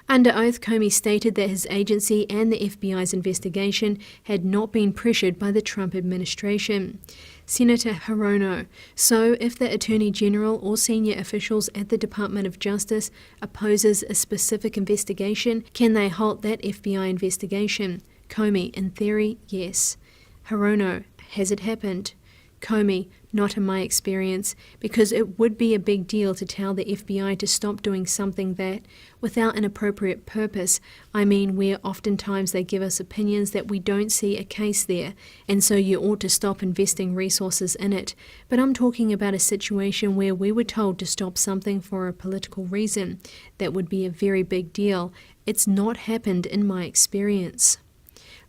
Under oath, Comey stated that his agency and the FBI's investigation had not been pressured by the Trump administration. Senator Hirono, so if the Attorney General or senior officials at the Department of Justice opposes a specific investigation, can they halt that FBI investigation? Comey, in theory, yes. Hirono, has it happened? Comey, not in my experience, because it would be a big deal to tell the FBI to stop doing something that, without an appropriate purpose, I mean where oftentimes they give us opinions that we don't see a case there, and so you ought to stop investing resources in it. But I'm talking about a situation where we were told to stop something for a political reason. That would be a very big deal. It's not happened in my experience.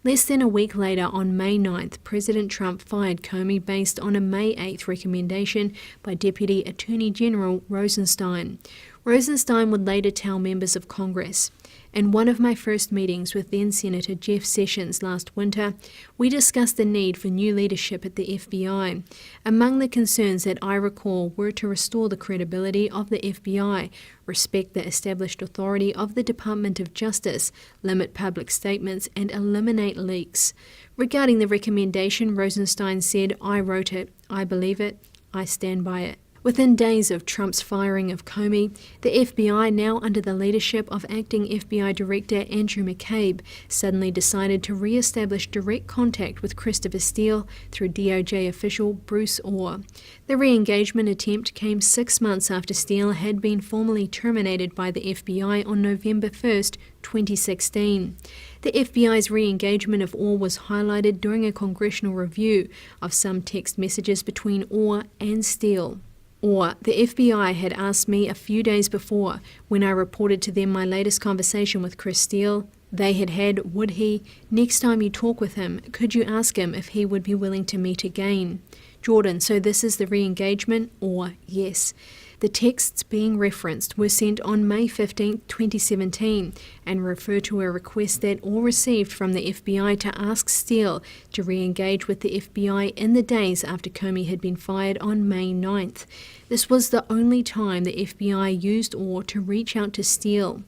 Less than a week later, on May 9th, President Trump fired Comey based on a May 8th recommendation by Deputy Attorney General Rosenstein. Rosenstein would later tell members of Congress, "In one of my first meetings with then-Senator Jeff Sessions last winter, we discussed the need for new leadership at the FBI. Among the concerns that I recall were to restore the credibility of the FBI, respect the established authority of the Department of Justice, limit public statements, and eliminate leaks." Regarding the recommendation, Rosenstein said, "I wrote it. I believe it. I stand by it." Within days of Trump's firing of Comey, the FBI, now under the leadership of acting FBI Director Andrew McCabe, suddenly decided to re-establish direct contact with Christopher Steele through DOJ official Bruce Orr. The re-engagement attempt came 6 months after Steele had been formally terminated by the FBI on November 1st, 2016. The FBI's re-engagement of Orr was highlighted during a congressional review of some text messages between Orr and Steele. Or, the FBI had asked me a few days before, when I reported to them my latest conversation with Chris Steele, they had, would he, next time you talk with him, could you ask him if he would be willing to meet again? Jordan, so this is the re-engagement, or yes. The texts being referenced were sent on May 15, 2017 and refer to a request that all received from the FBI to ask Steele to re-engage with the FBI in the days after Comey had been fired on May 9th. This was the only time the FBI used or to reach out to Steele.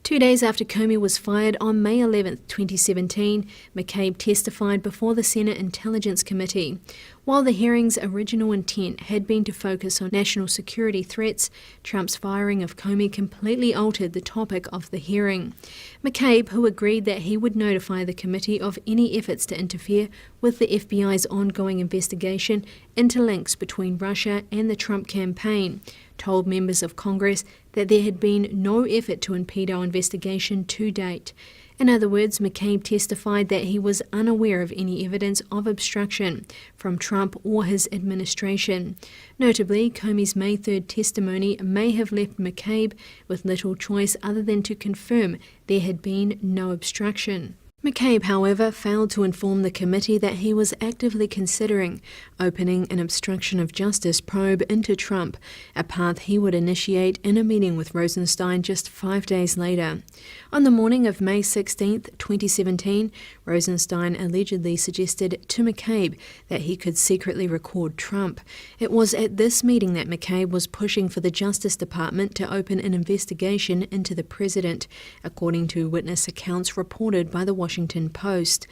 2 days after Comey was fired on May 11, 2017, McCabe testified before the Senate Intelligence Committee. While the hearing's original intent had been to focus on national security threats, Trump's firing of Comey completely altered the topic of the hearing. McCabe, who agreed that he would notify the committee of any efforts to interfere with the FBI's ongoing investigation into links between Russia and the Trump campaign, told members of Congress that there had been no effort to impede our investigation to date. In other words, McCabe testified that he was unaware of any evidence of obstruction from Trump or his administration. Notably, Comey's May 3rd testimony may have left McCabe with little choice other than to confirm there had been no obstruction. McCabe, however, failed to inform the committee that he was actively considering opening an obstruction of justice probe into Trump, a path he would initiate in a meeting with Rosenstein just 5 days later. On the morning of May 16, 2017, Rosenstein allegedly suggested to McCabe that he could secretly record Trump. It was at this meeting that McCabe was pushing for the Justice Department to open an investigation into the president, according to witness accounts reported by the Washington Post.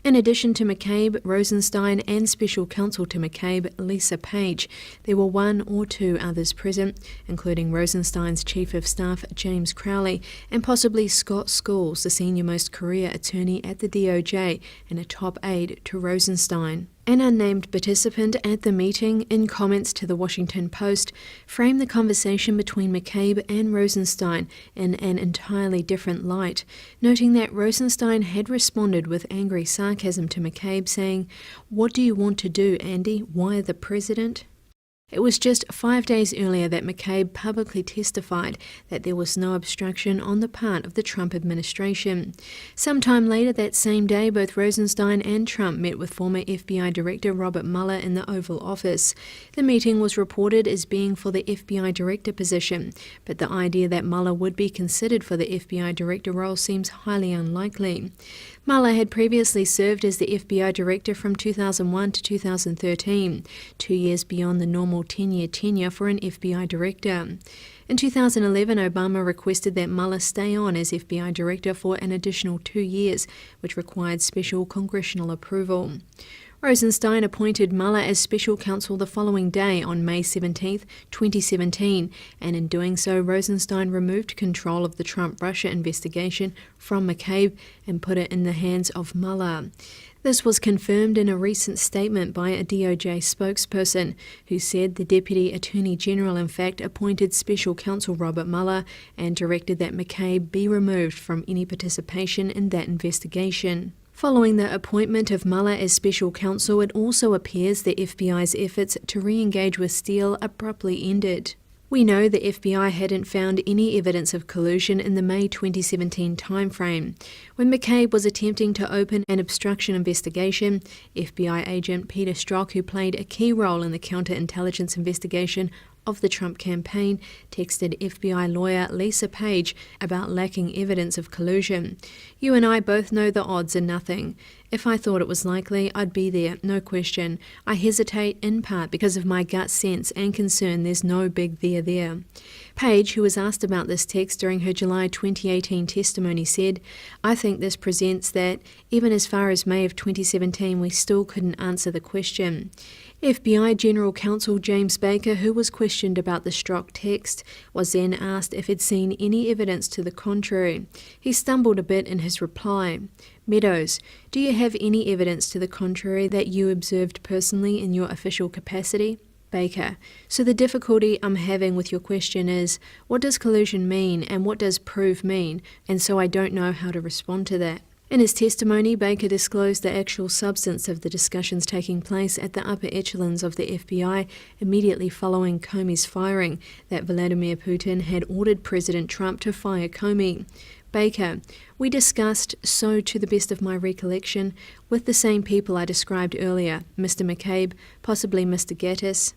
In addition to McCabe, Rosenstein, and special counsel to McCabe, Lisa Page, there were one or two others present, including Rosenstein's chief of staff, James Crowley, and possibly Scott Schools, the senior-most career attorney at the DOJ and a top aide to Rosenstein. An unnamed participant at the meeting, in comments to the Washington Post, framed the conversation between McCabe and Rosenstein in an entirely different light, noting that Rosenstein had responded with angry sarcasm to McCabe, saying, "What do you want to do, Andy? Wire the president?" It was just 5 days earlier that McCabe publicly testified that there was no obstruction on the part of the Trump administration. Sometime later that same day, both Rosenstein and Trump met with former FBI Director Robert Mueller in the Oval Office. The meeting was reported as being for the FBI Director position, but the idea that Mueller would be considered for the FBI Director role seems highly unlikely. Mueller had previously served as the FBI Director from 2001 to 2013, 2 years beyond the normal 10-year tenure for an FBI Director. In 2011, Obama requested that Mueller stay on as FBI Director for an additional 2 years, which required special congressional approval. Rosenstein appointed Mueller as special counsel the following day on May 17, 2017, and in doing so, Rosenstein removed control of the Trump-Russia investigation from McCabe and put it in the hands of Mueller. This was confirmed in a recent statement by a DOJ spokesperson who said the Deputy Attorney General in fact appointed Special Counsel Robert Mueller and directed that McCabe be removed from any participation in that investigation. Following the appointment of Mueller as special counsel, it also appears the FBI's efforts to re-engage with Steele abruptly ended. We know the FBI hadn't found any evidence of collusion in the May 2017 timeframe. When McCabe was attempting to open an obstruction investigation, FBI agent Peter Strzok, who played a key role in the counterintelligence investigation of the Trump campaign, texted FBI lawyer Lisa Page about lacking evidence of collusion. "You and I both know the odds are nothing. If I thought it was likely, I'd be there, no question. I hesitate in part because of my gut sense and concern there's no big there." Page, who was asked about this text during her July 2018 testimony, said, "I think this presents that, even as far as May of 2017, we still couldn't answer the question." FBI General Counsel James Baker, who was questioned about the Strzok text, was then asked if he'd seen any evidence to the contrary. He stumbled a bit in his reply. "Meadows, do you have any evidence to the contrary that you observed personally in your official capacity?" Baker: "So the difficulty I'm having with your question is, what does collusion mean and what does prove mean? And so I don't know how to respond to that." In his testimony, Baker disclosed the actual substance of the discussions taking place at the upper echelons of the FBI immediately following Comey's firing, that Vladimir Putin had ordered President Trump to fire Comey. Baker: we discussed, so to the best of my recollection, with the same people I described earlier, Mr. McCabe, possibly Mr. Gattis,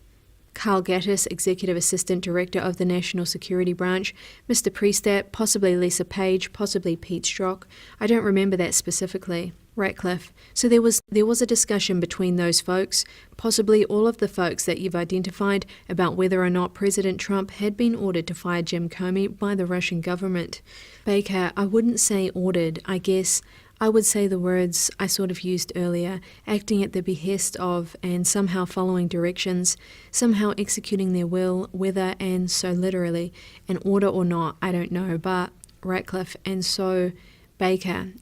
Carl Gattis, Executive Assistant Director of the National Security Branch, Mr. Priestat, possibly Lisa Page, possibly Pete Strzok. I don't remember that specifically. Ratcliffe: so there was a discussion between those folks, possibly all of the folks that you've identified, about whether or not President Trump had been ordered to fire Jim Comey by the Russian government. Baker: I wouldn't say ordered, I guess. I would say the words I sort of used earlier, acting at the behest of and somehow following directions, somehow executing their will, whether and so literally, an order or not, I don't know, but Ratcliffe: and so Baker,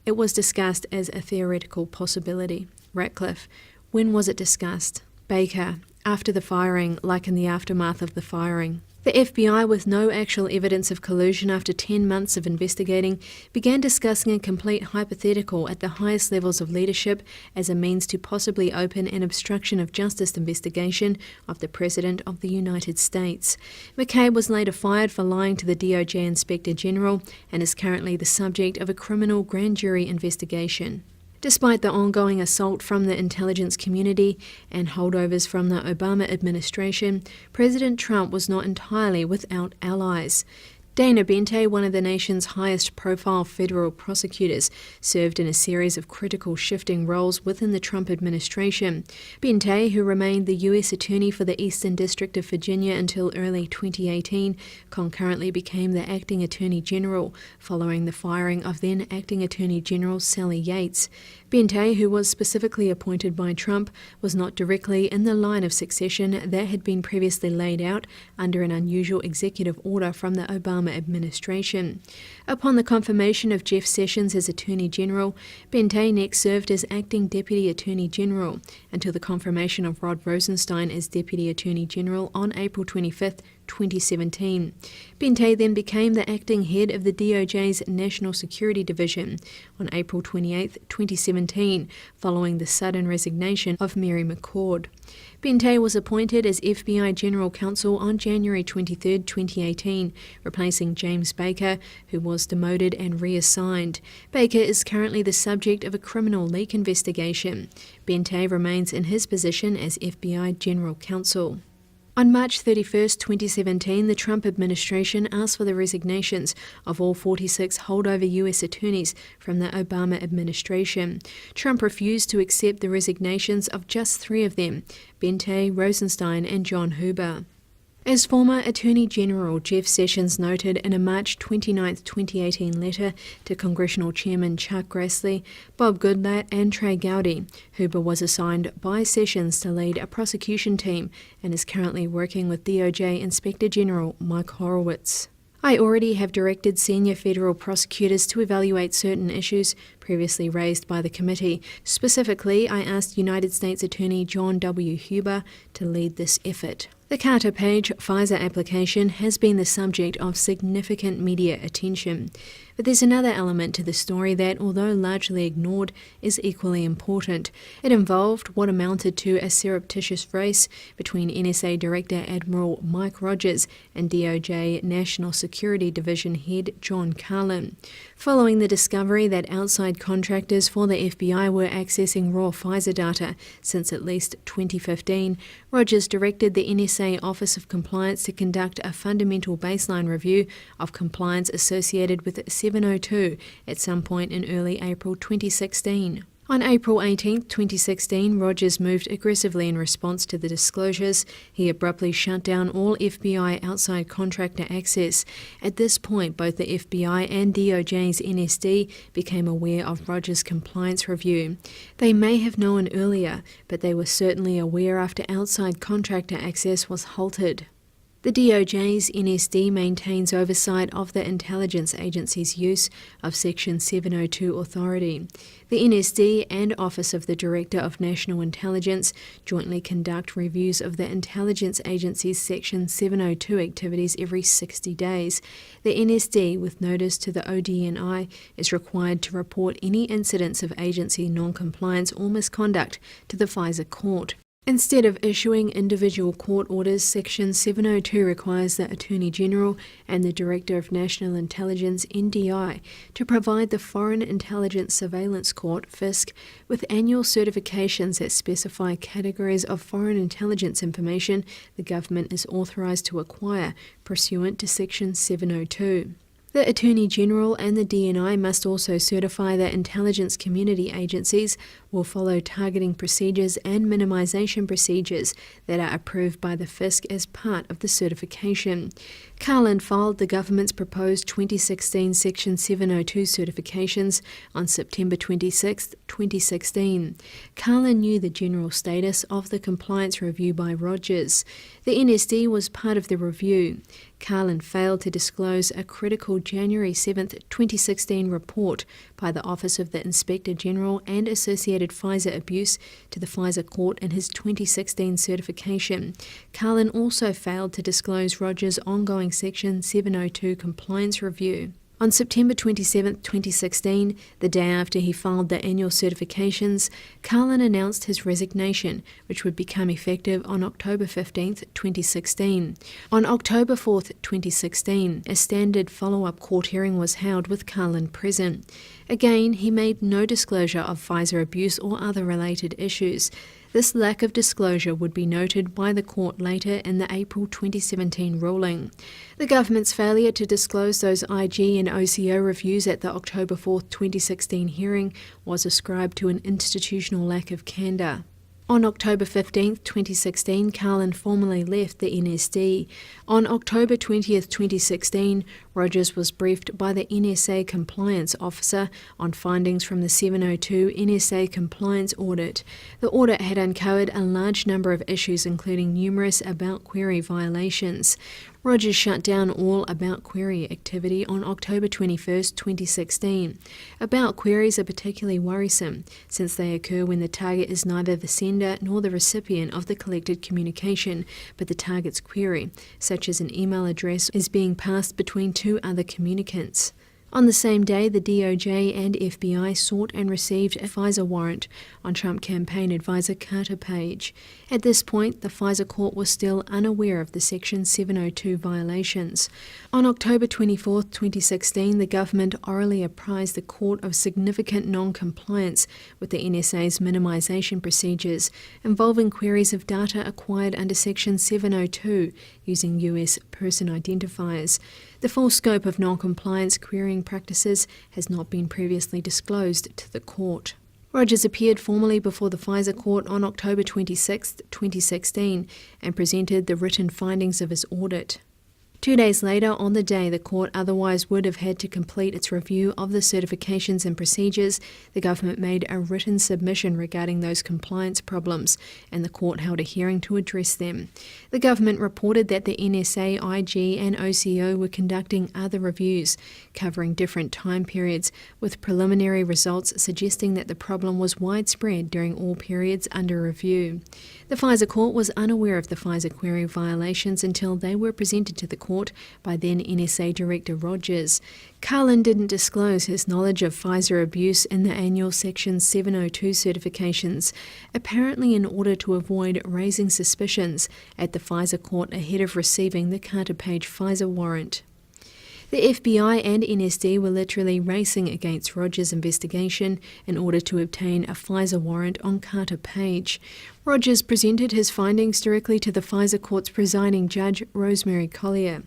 it was discussed as a theoretical possibility. Ratcliffe: when was it discussed? Baker: after the firing, like in the aftermath of the firing. The FBI, with no actual evidence of collusion after 10 months of investigating, began discussing a complete hypothetical at the highest levels of leadership as a means to possibly open an obstruction of justice investigation of the President of the United States. McCabe was later fired for lying to the DOJ Inspector General and is currently the subject of a criminal grand jury investigation. Despite the ongoing assault from the intelligence community and holdovers from the Obama administration, President Trump was not entirely without allies. Dana Bente, one of the nation's highest-profile federal prosecutors, served in a series of critical shifting roles within the Trump administration. Bente, who remained the U.S. Attorney for the Eastern District of Virginia until early 2018, concurrently became the Acting Attorney General, following the firing of then Acting Attorney General Sally Yates. Bente, who was specifically appointed by Trump, was not directly in the line of succession that had been previously laid out under an unusual executive order from the Obama administration. Upon the confirmation of Jeff Sessions as Attorney General, Bente next served as Acting Deputy Attorney General until the confirmation of Rod Rosenstein as Deputy Attorney General on April 25, 2017. Bente then became the acting head of the DOJ's National Security Division on April 28, 2017, following the sudden resignation of Mary McCord. Bente was appointed as FBI General Counsel on January 23, 2018, replacing James Baker, who was demoted and reassigned. Baker is currently the subject of a criminal leak investigation. Bente remains in his position as FBI General Counsel. On March 31, 2017, the Trump administration asked for the resignations of all 46 holdover U.S. attorneys from the Obama administration. Trump refused to accept the resignations of just 3 of them, Bente, Rosenstein, and John Huber. As former Attorney General Jeff Sessions noted in a March 29, 2018 letter to Congressional Chairman Chuck Grassley, Bob Goodlatte and Trey Gowdy, Huber was assigned by Sessions to lead a prosecution team and is currently working with DOJ Inspector General Mike Horowitz. I already have directed senior federal prosecutors to evaluate certain issues previously raised by the committee. Specifically, I asked United States Attorney John W. Huber to lead this effort. The Carter Page FISA application has been the subject of significant media attention. But there's another element to the story that, although largely ignored, is equally important. It involved what amounted to a surreptitious race between NSA Director Admiral Mike Rogers and DOJ National Security Division Head John Carlin. Following the discovery that outside contractors for the FBI were accessing raw FISA data since at least 2015, Rogers directed the NSA Office of Compliance to conduct a fundamental baseline review of compliance associated with 702 at some point in early April 2016. On April 18, 2016, Rogers moved aggressively in response to the disclosures. He abruptly shut down all FBI outside contractor access. At this point, both the FBI and DOJ's NSD became aware of Rogers' compliance review. They may have known earlier, but they were certainly aware after outside contractor access was halted. The DOJ's NSD maintains oversight of the intelligence agency's use of Section 702 authority. The NSD and Office of the Director of National Intelligence jointly conduct reviews of the intelligence agency's Section 702 activities every 60 days. The NSD, with notice to the ODNI, is required to report any incidents of agency non-compliance or misconduct to the FISA court. Instead of issuing individual court orders, Section 702 requires the Attorney General and the Director of National Intelligence (NDI) to provide the Foreign Intelligence Surveillance Court (FISC) with annual certifications that specify categories of foreign intelligence information the government is authorized to acquire pursuant to Section 702. The Attorney General and the DNI must also certify that intelligence community agencies will follow targeting procedures and minimisation procedures that are approved by the FISC as part of the certification. Carlin filed the government's proposed 2016 Section 702 certifications on September 26, 2016. Carlin knew the general status of the compliance review by Rogers. The NSD was part of the review. Carlin failed to disclose a critical January 7, 2016 report by the Office of the Inspector General and associated FISA abuse to the FISA court in his 2016 certification. Carlin also failed to disclose Rogers' ongoing Section 702 compliance review. On September 27, 2016, the day after he filed the annual certifications, Carlin announced his resignation, which would become effective on October 15, 2016. On October 4, 2016, a standard follow-up court hearing was held with Carlin present. Again, he made no disclosure of FISA abuse or other related issues. This lack of disclosure would be noted by the court later in the April 2017 ruling. The government's failure to disclose those IG and OCO reviews at the October 4, 2016 hearing was ascribed to an institutional lack of candour. On October 15, 2016, Carlin formally left the NSD. On October 20, 2016, Rogers was briefed by the NSA compliance officer on findings from the 702 NSA compliance audit. The audit had uncovered a large number of issues, including numerous About Query violations. Rogers shut down all About Query activity on October 21, 2016. About Queries are particularly worrisome, since they occur when the target is neither the sender nor the recipient of the collected communication, but the target's query, such as an email address, is being passed between two other communicants. On the same day, the DOJ and FBI sought and received a FISA warrant on Trump campaign advisor Carter Page. At this point, the FISA court was still unaware of the Section 702 violations. On October 24, 2016, the government orally apprised the court of significant non-compliance with the NSA's minimisation procedures involving queries of data acquired under Section 702 using US person identifiers. The full scope of non-compliance querying practices has not been previously disclosed to the court. Rogers appeared formally before the FISA court on October 26, 2016, and presented the written findings of his audit. 2 days later, on the day the court otherwise would have had to complete its review of the certifications and procedures, the government made a written submission regarding those compliance problems, and the court held a hearing to address them. The government reported that the NSA, IG and OCO were conducting other reviews, covering different time periods, with preliminary results suggesting that the problem was widespread during all periods under review. The FISA court was unaware of the FISA query violations until they were presented to the court by then NSA Director Rogers. Carlin didn't disclose his knowledge of FISA abuse in the annual Section 702 certifications, apparently in order to avoid raising suspicions at the FISA court ahead of receiving the Carter Page FISA warrant. The FBI and NSD were literally racing against Rogers' investigation in order to obtain a FISA warrant on Carter Page. Rogers presented his findings directly to the FISA court's presiding judge, Rosemary Collier.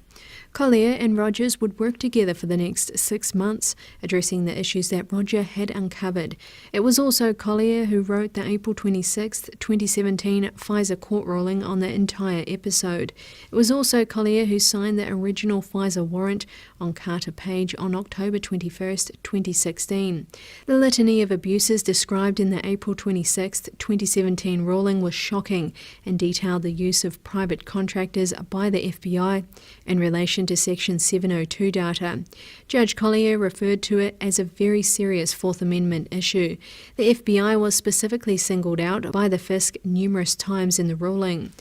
Collier and Rogers would work together for the next 6 months, addressing the issues that Roger had uncovered. It was also Collier who wrote the April 26, 2017 FISA court ruling on the entire episode. It was also Collier who signed the original FISA warrant on Carter Page on October 21, 2016. The litany of abuses described in the April 26, 2017 ruling was shocking and detailed the use of private contractors by the FBI in relation to Section 702 data. Judge Collier referred to it as a very serious Fourth Amendment issue. The FBI was specifically singled out by the FISC numerous times in the ruling.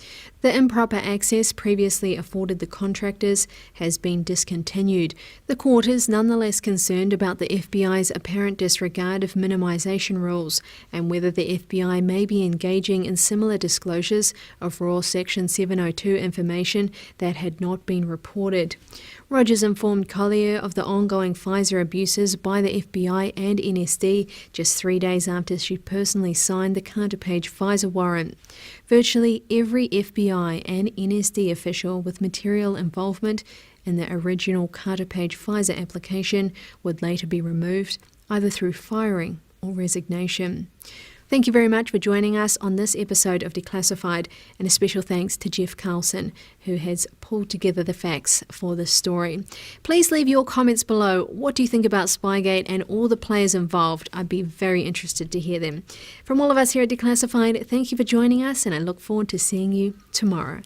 The improper access previously afforded the contractors has been discontinued. The court is nonetheless concerned about the FBI's apparent disregard of minimisation rules and whether the FBI may be engaging in similar disclosures of raw Section 702 information that had not been reported. Rogers informed Collier of the ongoing Pfizer abuses by the FBI and NSD just 3 days after she personally signed the counterpage Pfizer warrant. Virtually every FBI and NSD official with material involvement in the original counterpage Pfizer application would later be removed, either through firing or resignation. Thank you very much for joining us on this episode of Declassified, and a special thanks to Jeff Carlson, who has pulled together the facts for this story. Please leave your comments below. What do you think about Spygate and all the players involved? I'd be very interested to hear them. From all of us here at Declassified, thank you for joining us, and I look forward to seeing you tomorrow.